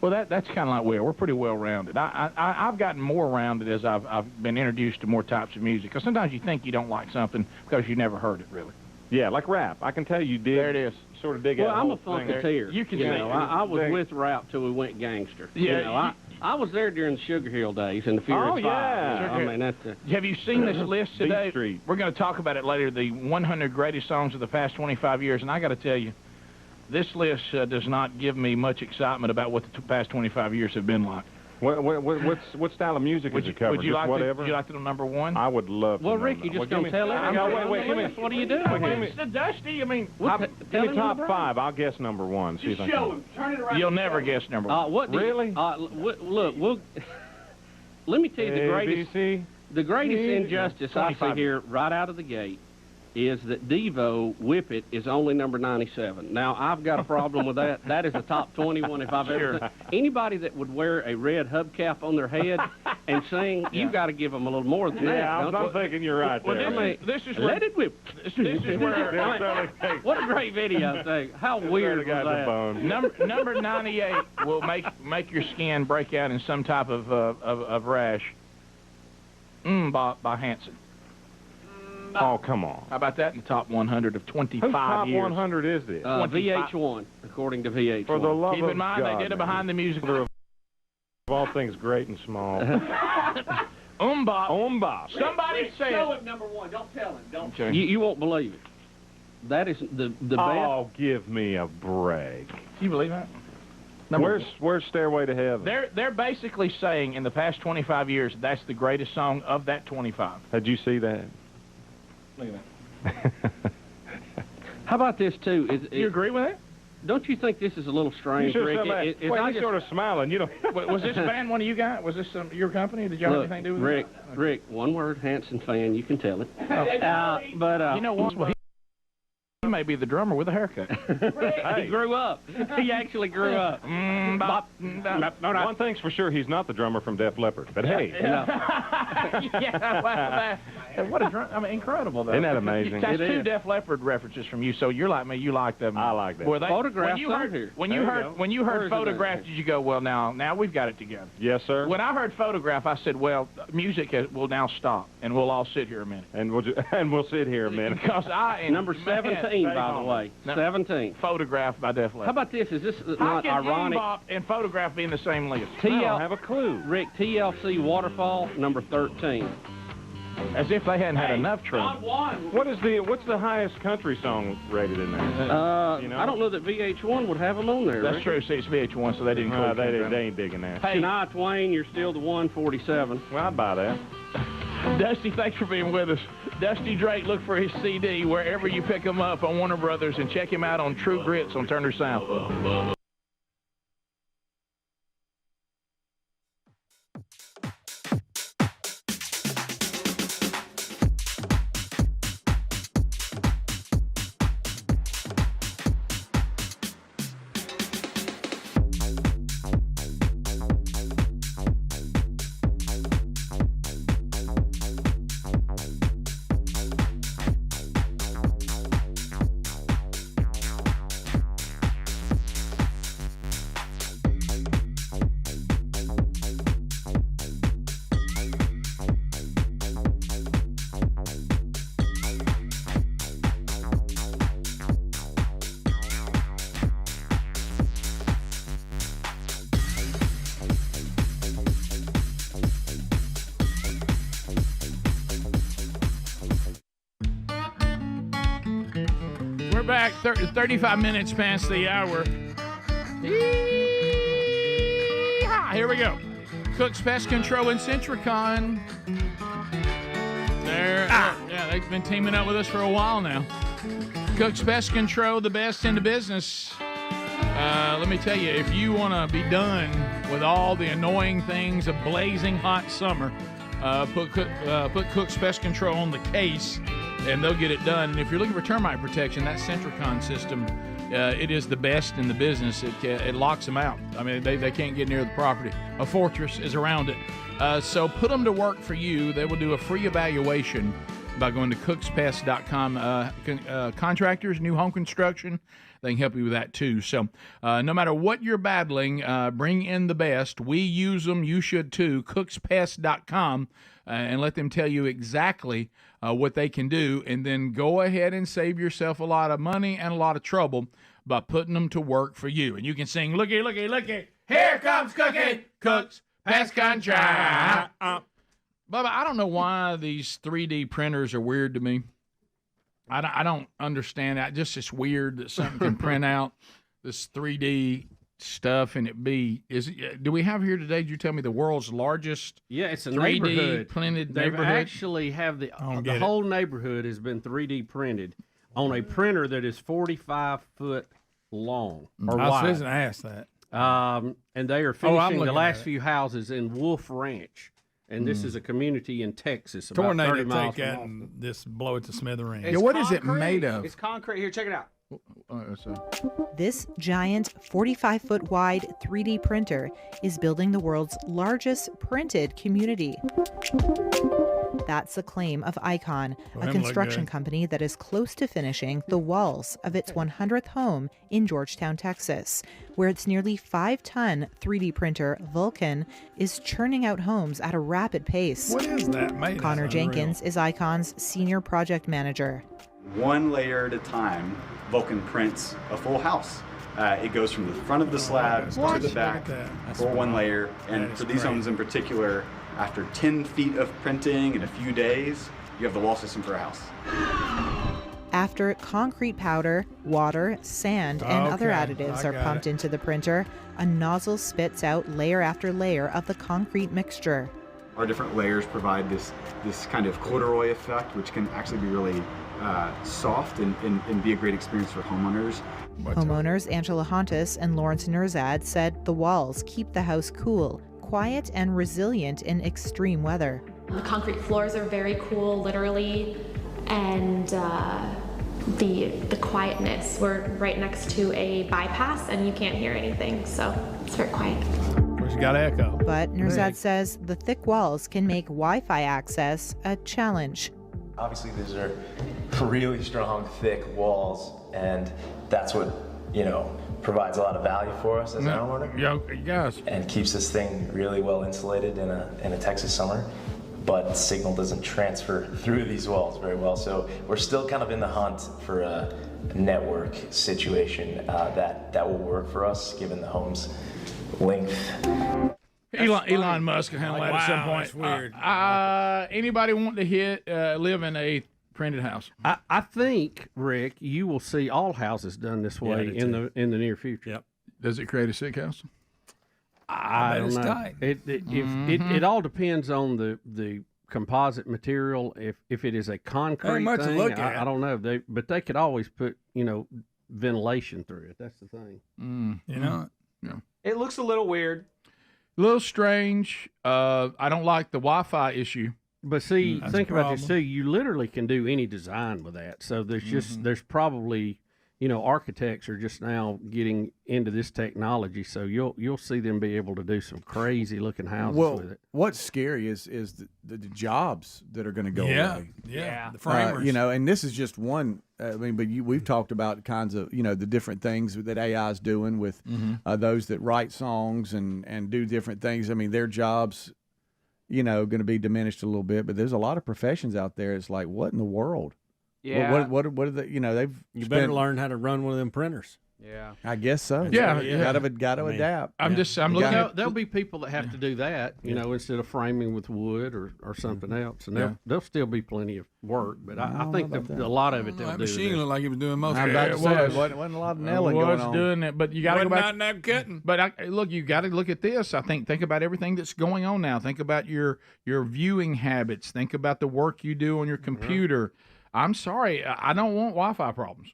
Well, that's kind of like we're pretty well-rounded. I've gotten more rounded as I've been introduced to more types of music. Because sometimes you think you don't like something because you never heard it really. Yeah, like rap. I can tell you did. There it is. Sort of dig Well, out. I'm the a whole thing. funketeer. You can you dig know, it. I was Dig. with rap till we went gangster. Yeah, You know, I was there during the Sugar Hill days and the Fury Oh, Five. yeah. You know, I mean, that's Have you seen this list Beat today? Street. We're going to talk about it later, the 100 greatest songs of the past 25 years. And I got to tell you, this list does not give me much excitement about what the past 25 years have been like. What style of music is it covering? Would you Just like whatever? would you like to know number one? I would love to. Well, know Rick, that. you just Well, gonna give me- tell everybody? Wait, give me. What are you doing? It's Dusty. I mean, Give me top five. I'll guess number one. See if I can. Turn it around. you'll never guess number one. What do you- Really? Look, we'll. Let me tell you the greatest injustice I see 25. here right out of the gate is that Devo Whip It is only number 97. Now, I've got a problem with that. That is a top 21 if I've ever seen. Anybody that would wear a red hubcap on their head and sing, you've got to give them a little more than that. I'm thinking you're right Well, there. this is Let it whip. This is where What a great video thing. How weird was that? number 98 will make your skin break out in some type of rash. By Hanson. Oh, come on. How about that in the top 100 of 25 Whose top years? 100 is this? VH1, according to VH1. For the love Keep in of mind, God, they did it behind the music. Of all things great and small. Umbop. Somebody said. Show him number one. Don't tell him. Don't. Okay. You won't believe it. That is the best. Oh, give me a break. Can you believe that? Where's Stairway to Heaven? They're basically saying in the past 25 years that's the greatest song of that 25. Did you see that? Look at that. How about this too? You agree with that? Don't you think this is a little strange, Rick? He's sort of smiling. You know. Was this band one of you guys? Was this your company? Did y'all have anything to do with Rick, it? Rick, one word, Hanson fan. You can tell it. But you know what? He may be the drummer with a haircut. He grew up. He actually grew up. One thing's for sure, he's not the drummer from Def Leppard. But hey, what a drum! I mean, incredible though. Isn't that amazing? That's two Def Leppard references from you. So you're like me. You like them. I like that. Photographs when you heard Photograph, did you go, well, now we've got it together? Yes, sir. When I heard Photograph, I said, well, music will now stop, and we'll all sit here a minute. And we'll sit here a minute. Because I am number 17, by the way. 17. Photograph by Def Leppard. How about this? Is this How not can ironic? Bebop and Photograph be in the same list? I don't have a clue. Rick, TLC Waterfall, number 13. As if they hadn't had enough trouble. What's the highest country song rated in there? I don't know that VH1 would have them on there. That's Rick. true. See, it's VH1, so they didn't. They ain't digging that. Hey, Shania Twain, you're still the 147. Well, I'd buy that. Dusty, thanks for being with us. Dusty Drake, look for his CD wherever you pick him up on Warner Brothers, and check him out on True Grits on Turner Sound. We're back 35 minutes past the hour. Yeehaw! Here we go. Cook's Pest Control and Centricon. Yeah, they've been teaming up with us for a while now. Cook's Pest Control, the best in the business. Let me tell you, if you want to be done with all the annoying things of blazing hot summer, put Cook's Pest Control on the case, and they'll get it done. And if you're looking for termite protection, that Centricon system, it is the best in the business. It locks them out. I mean, they can't get near the property. A fortress is around it. So put them to work for you. They will do a free evaluation by going to cookspest.com. Contractors, new home construction, they can help you with that too. So no matter what you're battling, bring in the best. We use them. You should too. cookspest.com. And let them tell you exactly what they can do, and then go ahead and save yourself a lot of money and a lot of trouble by putting them to work for you. And you can sing, looky, looky, looky, here comes Cookie, Cook's Pest Control. Bubba, I don't know why these 3D printers are weird to me. I don't understand that. Just it's weird that something can print out this 3D stuff and it be do we have here today? Did you tell me the world's largest? Yeah, it's a 3D neighborhood. printed They neighborhood. actually have the whole neighborhood has been 3D printed on a printer that is 45 foot long or I wide. was going to ask that. And they are finishing the last few houses in Wolf Ranch. And this is a community in Texas, about 30 Tornado miles take that from and just blow it to smithereens. It's what is it concrete. made of? It's concrete. Here, check it out. This giant 45-foot wide 3D printer is building the world's largest printed community. That's the claim of Icon, a construction company that is close to finishing the walls of its 100th home in Georgetown, Texas, where its nearly 5-ton 3D printer, Vulcan, is churning out homes at a rapid pace. What is that made of? Connor Jenkins is Icon's senior project manager. One layer at a time, Vulcan prints a full house. It goes from the front of the slab to the back for one layer. And for these homes in particular, after 10 feet of printing in a few days, you have the wall system for a house. After concrete powder, water, sand, and other additives are pumped into the printer, a nozzle spits out layer after layer of the concrete mixture. Our different layers provide this kind of corduroy effect, which can actually be really soft and be a great experience for homeowners. Homeowners Angela Hontus and Lawrence Nurzad said the walls keep the house cool, quiet, and resilient in extreme weather. The concrete floors are very cool, literally, and the quietness. We're right next to a bypass, and you can't hear anything, so it's very quiet. Of course, you got echo. But Nurzad says the thick walls can make Wi-Fi access a challenge. Obviously, these are really strong, thick walls, and that's what, provides a lot of value for us as an homeowner. Yes. And keeps this thing really well insulated in a Texas summer. But signal doesn't transfer through these walls very well. So we're still kind of in the hunt for a network situation that will work for us, given the home's length. Elon Musk can handle that at some point. That's weird. Anybody want to live in a printed house? I think, Rick, you will see all houses done this way in the near future. Yep. Does it create a sick house? I don't know. It all depends on the composite material. If it is a concrete much to thing, look at. I don't know. But they could always put ventilation through it. That's the thing. Yeah. It looks a little weird. A little strange. I don't like the Wi-Fi issue. But see, think about this too. You literally can do any design with that. So there's probably architects are just now getting into this technology. So you'll see them be able to do some crazy looking houses with it. What's scary is the jobs that are going to go away. Yeah. The framers. And this is just one. We've talked about kinds of the different things that AI is doing with those that write songs and do different things. I mean, their jobs, going to be diminished a little bit. But there's a lot of professions out there. It's like, what in the world? Yeah. What are they? You better learn how to run one of them printers. Yeah. I guess so. Yeah. Got to adapt. I'm looking. There'll be people that have to do that, instead of framing with wood or something else, and there'll still be plenty of work. But I think a lot of it they'll That do. machine looked like he was doing most I'm of about it. to say, wasn't a lot of nailing going on. Doing it, but you got to go back. Not cutting. But look, you got to look at this. I think about everything that's going on now. Think about your viewing habits. Think about the work you do on your computer. I'm sorry, I don't want Wi-Fi problems.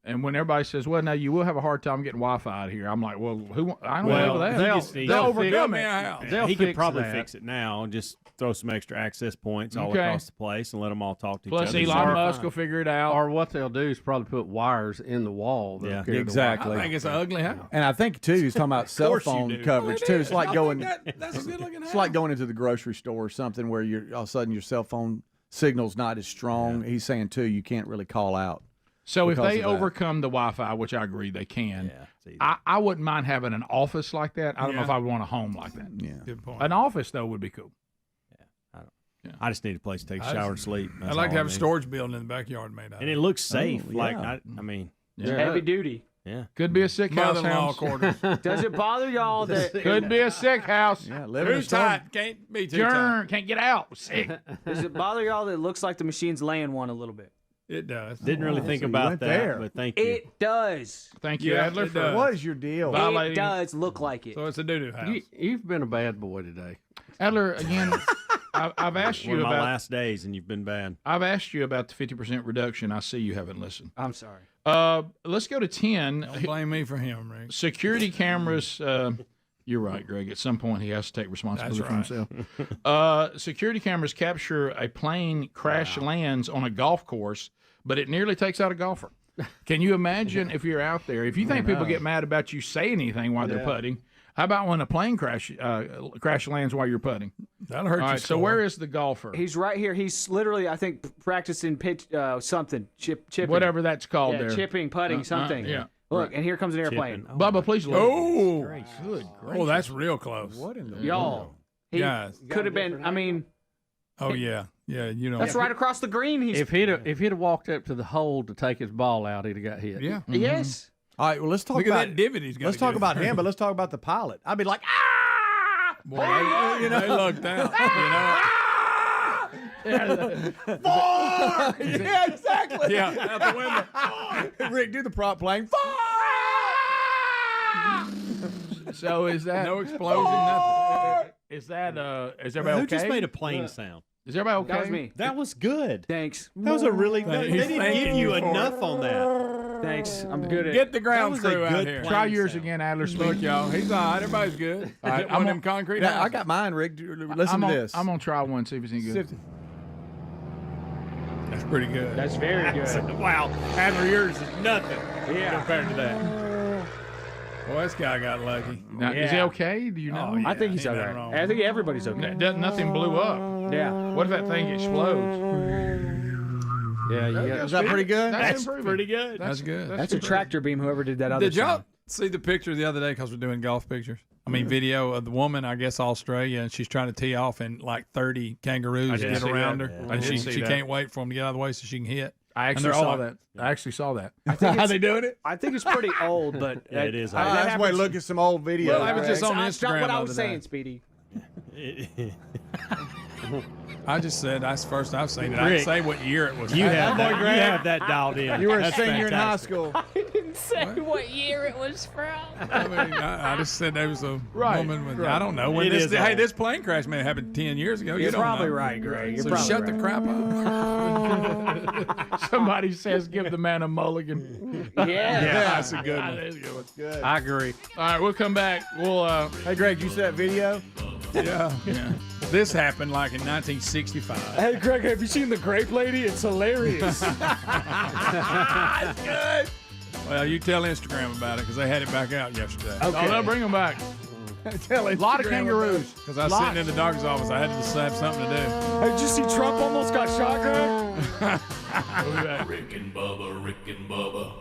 And when everybody says, "Well, now you will have a hard time getting Wi-Fi out here," I'm like, "Well, I don't know that." They'll overcome it. He could probably fix it now and just throw some extra access points all across the place and let them all talk to each other. Plus, Elon Musk will figure it out. Or what they'll do is probably put wires in the wall. Yeah, exactly. I think it's an ugly house. And I think too, he's talking about cell phone coverage too. It's like going. That's a good looking house. It's like going into the grocery store or something where all of a sudden your cell phone signal's not as strong. He's saying too, you can't really call out. So if they overcome the Wi-Fi, which I agree they can, I wouldn't mind having an office like that. I don't know if I would want a home like that. Yeah, good point. An office though would be cool. I just need a place to take a shower and sleep. I'd like to have a storage building in the backyard made out. And it looks safe. Heavy duty. Yeah. Could be a sick house. Mother-in-law quarters. Does it bother y'all that Could be a sick house. Yeah, Too tight. Can't be too tight. Can't get out. Sick. Does it bother y'all that it looks like the machine's laying one a little bit? It does. Didn't really think So you about went that, there. but thank you. It does. Thank you, Yeah, Adler. it does. What is your deal? It does look like it. So it's a doo-doo house. You've been a bad boy today. Adler, again, I've asked One you of my about. last days, and you've been bad. I've asked you about the 50% reduction. I see you haven't listened. I'm sorry. Let's go to 10. Don't blame me for him, Rick. Security cameras. You're right, Greg. At some point, he has to take responsibility That's for himself. Security cameras capture a plane crash lands on a golf course, but it nearly takes out a golfer. Can you imagine if you're out there? If you think people get mad about you saying anything while they're putting, how about when a plane crash lands while you're putting? That'll hurt All you. right, so where is the golfer? He's right here. He's literally, I think, practicing pitch chipping. Whatever that's called there. Chipping, putting, something. Yeah. Look, and here comes an airplane. Bubba, please look. Oh, good. Oh, that's real close. What in the Y'all. He Guys. could have been, I mean, Oh yeah, yeah. You know. that's right across the green. He's If he'd have walked up to the hole to take his ball out, he'd have got hit. Yeah. Yes. All right, well, let's talk Look about at that divot he's got. Let's talk about him, but let's talk about the pilot. I'd be like, Boy, they looked out. Far! Yeah, exactly. Yeah, out the window. Rick, do the prop playing. So is that No explosion, nothing. Is that is everybody Who okay? just made a plane sound? Is everybody okay? That was me. That was good. Thanks. That was a really. They He's didn't thanking give you you for enough it. on that. Thanks. I'm good at Get the ground That was a crew out good here. plan. Try yours sound. again, Adler. Look, y'all. He's all right. Everybody's good. All right, Is it one of them concrete Yeah, I houses? got mine, Rick. Listen to this. I'm gonna try one, see if it's any good. That's pretty good. That's very good. Wow, Adler, yours is nothing compared to that. Boy, this guy got lucky. Now, is he okay? Do you know? Oh, yeah. I think he's Ain't all nothing right. wrong. I think everybody's okay. Nothing blew up. Yeah. What if that thing explodes? Yeah, you got. Is that pretty good? That's improving. pretty good. That's good. That's a tractor beam, whoever did that other Did y'all song. see the picture the other day? Because we're doing golf pictures. I mean, video of the woman, I guess Australia, and she's trying to tee off, and like 30 kangaroos did get see around that. her, Yeah. I and did she see that. can't wait for them to get out of the way so she can hit. I And actually they're all saw like- that. I actually saw that. How they doing it? I think it's pretty old, but Yeah, it is. That's that why happens- look at some old videos. Well, I was just on That's not Instagram what I the was other day. saying, Speedy. I just said that's the first I've seen it. I Rick, didn't say what year it was. You have that. You have that dialed in. You were a That's senior in high fantastic. school. I didn't say what year it was from. I mean, I just said there was a woman with. I don't know when It this. is Hey, old. this plane crash may have happened 10 years ago. You're You don't probably know. right, Greg. You're So probably shut right. the crap up. Somebody says, "Give the man a mulligan." Yeah. That's a good one. Good. I agree. All right, we'll come back. We'll. Hey, Greg, you see that video? Yeah. This happened like in 1965. Hey, Greg, have you seen the grape lady? It's hilarious. That's good. Well, you tell Instagram about it because they had it back out yesterday. Oh, they'll bring them back. Tell A lot of kangaroos. Because I was sitting in the doctor's office, I had to just have something to do. Hey, did you see Trump almost got shot, Greg? We'll be back. Rick and Bubba, Rick and Bubba.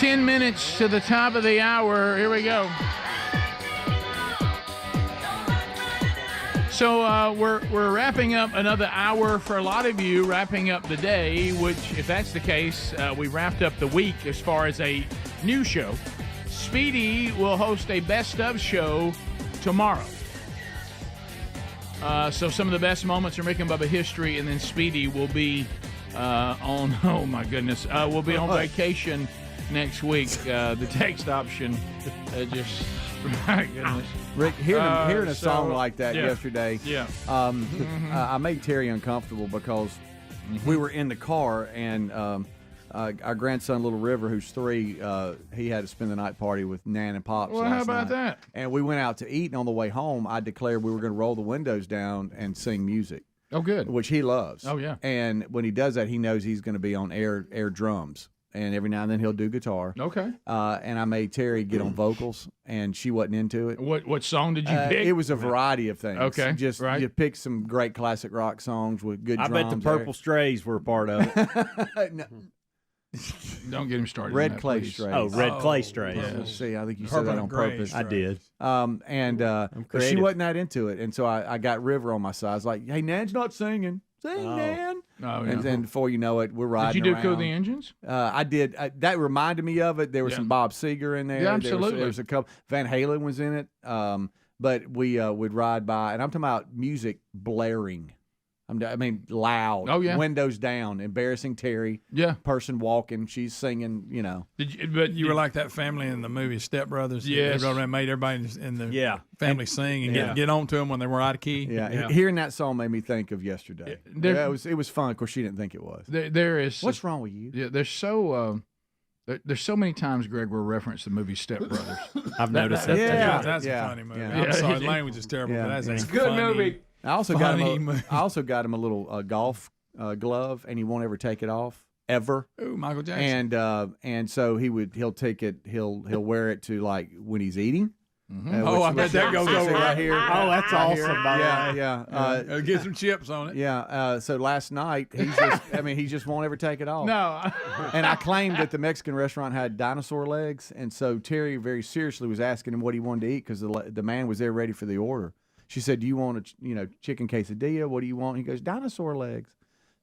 10 minutes to the top of the hour. Here we go. So we're wrapping up another hour for a lot of you, wrapping up the day, which, if that's the case, we wrapped up the week as far as a new show. Speedy will host a best of show tomorrow. So some of the best moments from Rick and Bubba history, and then Speedy will be on, oh my goodness, we'll be on vacation next week. The text option just, my goodness. Rick, hearing a song like that yesterday, I made Terry uncomfortable because we were in the car and our grandson, Little River, who's 3, he had to spend the night party with Nan and Pops Well, last how about night. that? And we went out to eat, and on the way home, I declared we were going to roll the windows down and sing music. Oh, good. Which he loves. Oh, yeah. And when he does that, he knows he's going to be on air drums. And every now and then he'll do guitar. Okay. And I made Terry get on vocals, and she wasn't into it. What song did you pick? It was a variety of things. Okay, Just you pick some great classic rock songs with good I drums. bet the Purple Strays were a part of it. No. Don't get him started. Red on that, Clay please. Strays. Oh, Red Clay Strays. Yeah. See, I think you said that on purpose. I did. But she wasn't that into it, and so I got River on my side. I was like, "Hey, Nan's not singing. Sing, Nan." Oh, And then before you know it, we're riding. Did you do around. Cool the Engines? I did. That reminded me of it. There was some Bob Seger in there. Yeah, absolutely. There was a couple. Van Halen was in it. But we would ride by, and I'm talking about music blaring. I mean, loud. Oh, yeah. Windows down. Embarrassing Terry. Yeah. Person walking. She's singing. You were like that family in the movie Step Brothers. Yes. They made everybody in the family sing and get on to them when they were out of key. Yeah. Hearing that song made me think of yesterday. It was fun. Of course, she didn't think it was. There is. What's wrong with you? Yeah. There's so many times, Greg, we'll reference the movie Step Brothers. I've noticed that. Yeah, that's a funny movie. Yeah. I'm sorry, the language is terrible, but that's a good funny movie. I also got him a little golf glove, and he won't ever take it off ever. Ooh, Michael Jackson. And so he'll take it. He'll wear it to like when he's eating. I bet that goes over right here. Oh, that's awesome. Yeah. Get some chips on it. Yeah. So last night he just won't ever take it off. No. And I claimed that the Mexican restaurant had dinosaur legs, and so Terry very seriously was asking him what he wanted to eat because the man was there ready for the order. She said, "Do you want a chicken quesadilla? What do you want?" He goes, "Dinosaur legs."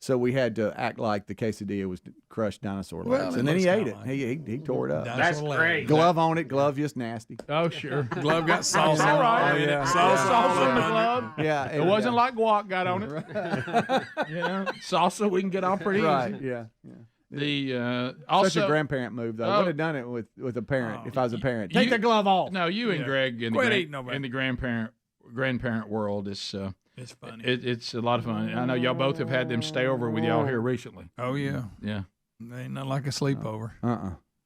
So we had to act like the quesadilla was crushed dinosaur legs, and then he ate it. He tore it up. That's great. Glove on it. Glove just nasty. Oh, sure. Glove got sauce All right. on it. Yeah. Salsa in the glove. Yeah. It wasn't like guac got on it. Salsa we can get on pretty Right. easy. Yeah. The also Such a grandparent move, though. I would have done it with a parent if I was a parent. you- Take the glove off. No, you and Greg in Quit eating over the grandparent world is It's funny. it's a lot of fun. I know y'all both have had them stay over with y'all here recently. Oh yeah. Yeah. Ain't nothing like a sleepover.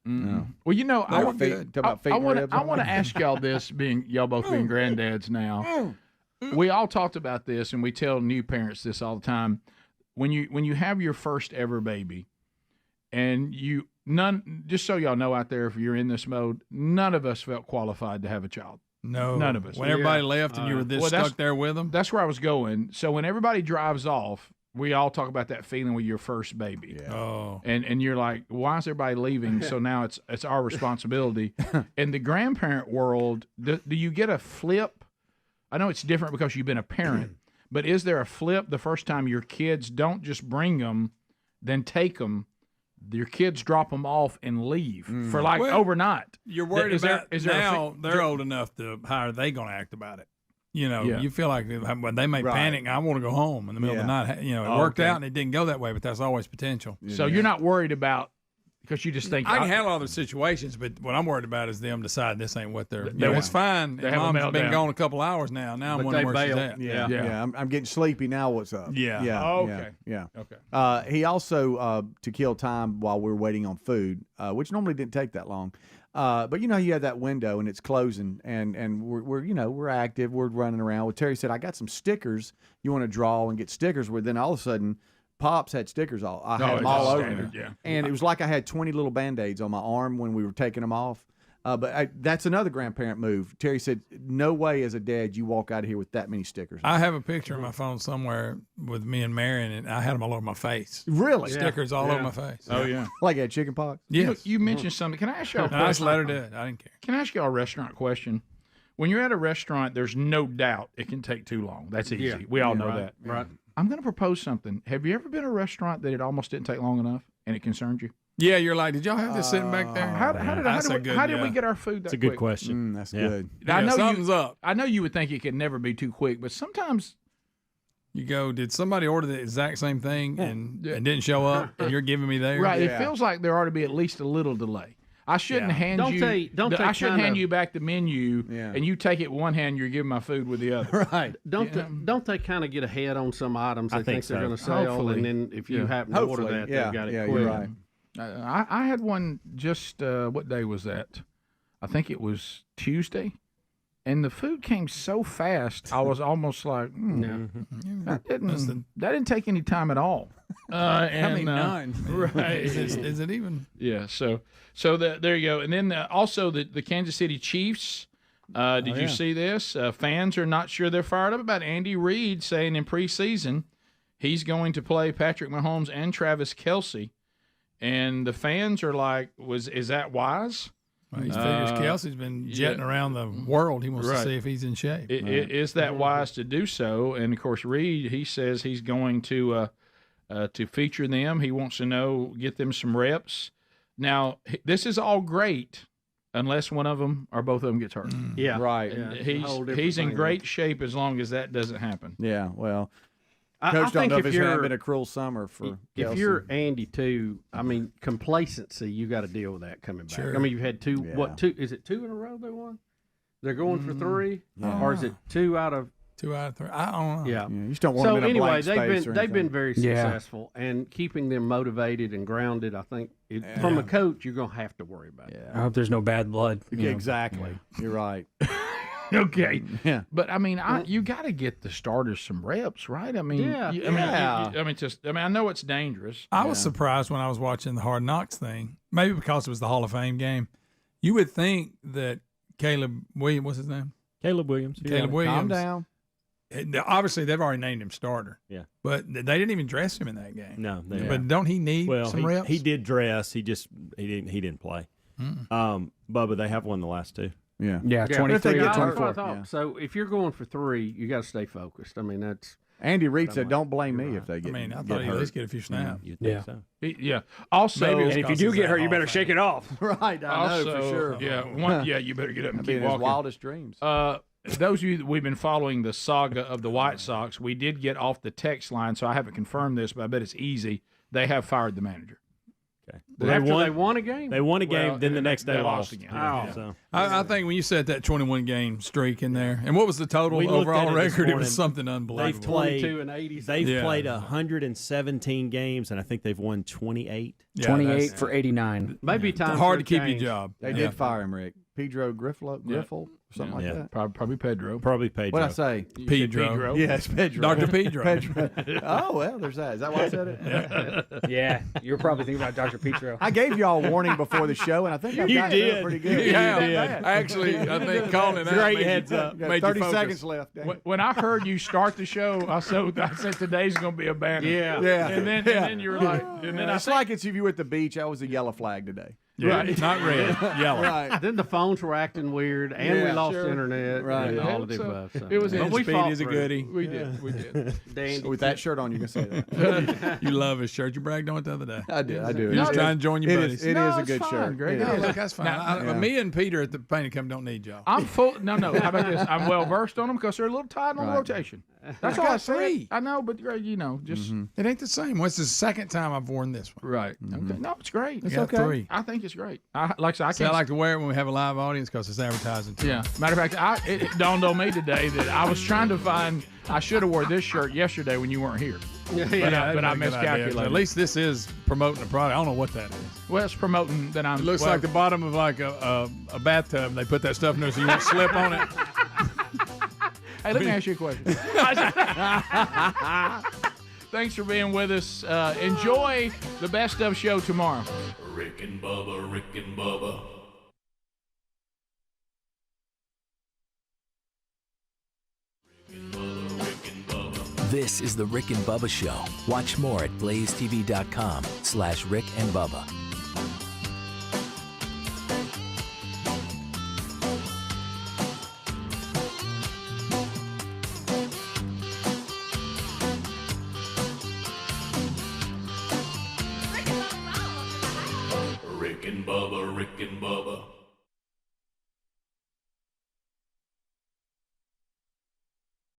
No. Well, I They're want feet. Talk about feet and ribs. I want to ask y'all this, y'all both being granddads now. We all talked about this, and we tell new parents this all the time. When you have your first ever baby, and just so y'all know out there, if you're in this mode, none of us felt qualified to have a child. No, none of us. When everybody left and you were stuck there with them. That's where I was going. So when everybody drives off, we all talk about that feeling with your first baby. Yeah. Oh, and you're like, why is everybody leaving? So now it's our responsibility. In the grandparent world, do you get a flip? I know it's different because you've been a parent, but is there a flip the first time your kids don't just bring them, then take them? Your kids drop them off and leave for overnight. You're worried they're old enough to how are they going to act about it? You feel like when they may panic, I want to go home in the middle of the night. It worked out and it didn't go that way, but that's always potential. So you're not worried about because you just think I can handle other situations, but what I'm worried about is them deciding this ain't what they're. It's fine. Mom's been gone a couple hours now. Now I'm wondering where she's at. Yeah. I'm getting sleepy now. What's up? Yeah. Okay. Yeah. Okay. He also to kill time while we're waiting on food, which normally didn't take that long. But you have that window and it's closing, and we're active, we're running around. Well, Terry said, "I got some stickers. You want to draw and get stickers?" Where then all of a sudden, Pops had stickers all. I had them all over me, and it was like I had 20 little Band-Aids on my arm when we were taking them off. But that's another grandparent move. Terry said, no way as a dad you walk out of here with that many stickers. I have a picture on my phone somewhere with me and Marion, and I had them all over my face. Really? Stickers all over my face. Oh, yeah. Like a chicken pox? Yes. You mentioned something. Can I ask y'all a question? I just let her do it. I didn't care. Can I ask y'all a restaurant question? When you're at a restaurant, there's no doubt it can take too long. That's easy. Yeah. We all know Right. that. Right. I'm going to propose something. Have you ever been to a restaurant that it almost didn't take long enough and it concerned you? Yeah, you're like, did y'all have this sitting back there? How did we get our food that That's a good quick? question. That's good. I know something's up. I know you would think it could never be too quick, but sometimes you go, did somebody order the exact same thing and didn't show up, and you're giving me theirs? Right. It feels like there ought to be at least a little delay. I shouldn't hand Don't you. they- don't they I shouldn't hand kinda- you back the menu, and you take it with one hand. You're giving my food with the other. Right. Don't they kind of get ahead on some items they think they're so. going to sell, Hopefully. and then if you happen to order that, they've got it quick. You're right. I had one just what day was that? I think it was Tuesday, and the food came so fast. I was almost like, that didn't take any time at all. None. Right? Is it even? Yeah. So there you go. And then also the Kansas City Chiefs. Did you see this? Fans are not sure they're fired up about Andy Reid saying in preseason he's going to play Patrick Mahomes and Travis Kelce. And the fans are like, is that wise? Well, he figures Kelsey's been jetting around the world. He wants to see if he's in shape. Is that wise to do so? And, of course, Reid, he says he's going to feature them. He wants to get them some reps. Now, this is all great unless one of them or both of them gets hurt. Yeah. Right. Yeah, he's in great shape as long as that doesn't happen. Yeah, well, I Coach don't think know if if it's you're- been a cruel summer for If Kelsey. you're Andy too, I mean, complacency, you got to deal with that coming back. Sure. I mean, you've had two. Is it two in a row they won? They're going for three, or is it 2 out of 2 out of 3? I don't know. Yeah. you just don't want So them in a anyway, blank space or they've been anything. very Yeah. successful, and keeping them motivated and grounded. I think from a coach, you're going to have to worry about it. I hope there's no bad blood. Exactly. You're right. Okay. Yeah. But I mean, you got to get the starters some reps, right? I mean, Yeah. I know it's dangerous. I was surprised when I was watching the Hard Knocks thing, maybe because it was the Hall of Fame game. You would think that Caleb Williams, what's his name? Caleb Williams. Caleb Williams. Calm down. Obviously, they've already named him starter. Yeah. But they didn't even dress him in that game. No. But don't he need some reps? He did dress. He didn't play. Bubba, they have won the last two. Yeah. Yeah, But if they 23. get That's what I 24. thought. Yeah. So if you're going for 3, you got to stay focused. I mean, that's. Andy Reid said, "Don't blame me if they get." I thought get he'd hurt. at least get a few snaps. You think so? Yeah. Also, Maybe it was And if you because do he's get that hurt, you Hall better of shake Fame. it off. Right, I know for sure. Yeah. You better get up and That'd be keep in his walking. wildest dreams. Those of you that we've been following the saga of the White Sox, we did get off the text line, so I haven't confirmed this, but I bet it's easy. They have fired the manager. Okay. After they won a game? They won a game, Well, then the next day they lost again. Yeah, Oh. so. I think when you set that 21 game streak in there, and what was the total We looked overall at it this record? It morning. was something They've unbelievable. played 22 and 80. They've played 117 games, and I think they've won 28. Yeah, 28 for 89. Maybe time hard for to a keep your change. job. They did fire him, Rick. Pedro Griffel, something like that. Probably Pedro. Probably Pedro. What'd I say? Pedro. Yes, Pedro. Dr. Pedro. Pedro. Oh, well, there's that. Is that why I said it? Yeah, you're probably thinking about Dr. Petro. I gave y'all a warning before the show, and I think I've You got it did. down pretty good. Yeah, actually, I think calling it out Great made you- heads up. Got made you 30 focus. seconds left. dang. When I heard you start the show, I said today's going to be a banner. Yeah. Yeah. And then you were like, and then I It's like it's if you were at the beach. I was a yellow flag today. Yeah, Right. not red, yellow. Right. Then the phones were acting weird, and we Yeah, lost sure. internet, Right. and all of the So, above. So. it was But we Speedy fought is a through goodie. We did. Dandy. With that shirt on, you can say that. You love his shirt. You bragged on it the other day. I do. You're just trying to join your It buddies. is, it No, is a it's good fine, shirt. Greg. It No, is. Look, that's fine. Now- Me and Peter at the Painting Company don't need y'all. I'm full. No. How about this? I'm well versed on them because they're a little tight on Right. rotation. That's I all I got said. 3. I know, but Greg, just It ain't the same. What's the second time I've worn this one? right. Okay. No, it's great. I got 3. I think it's great. Like I said, I See, I can't. like to wear it when we have a live audience because it's advertising. Too. Yeah. Matter of fact, it dawned on me today that I was trying to find. I should have wore this shirt yesterday when you weren't here. But I That'd be a good idea. miscalculated. At least this is promoting a product. I don't know what that is. Well, it's promoting that I'm. It looks like the bottom of like a bathtub. They put that stuff in there so you won't slip on it. Hey, let me ask you a question. Thanks for being with us. Enjoy the Best of show tomorrow. Rick and Bubba, Rick and Bubba. This is the Rick and Bubba Show. Watch more at blazetv.com/Rick and Bubba.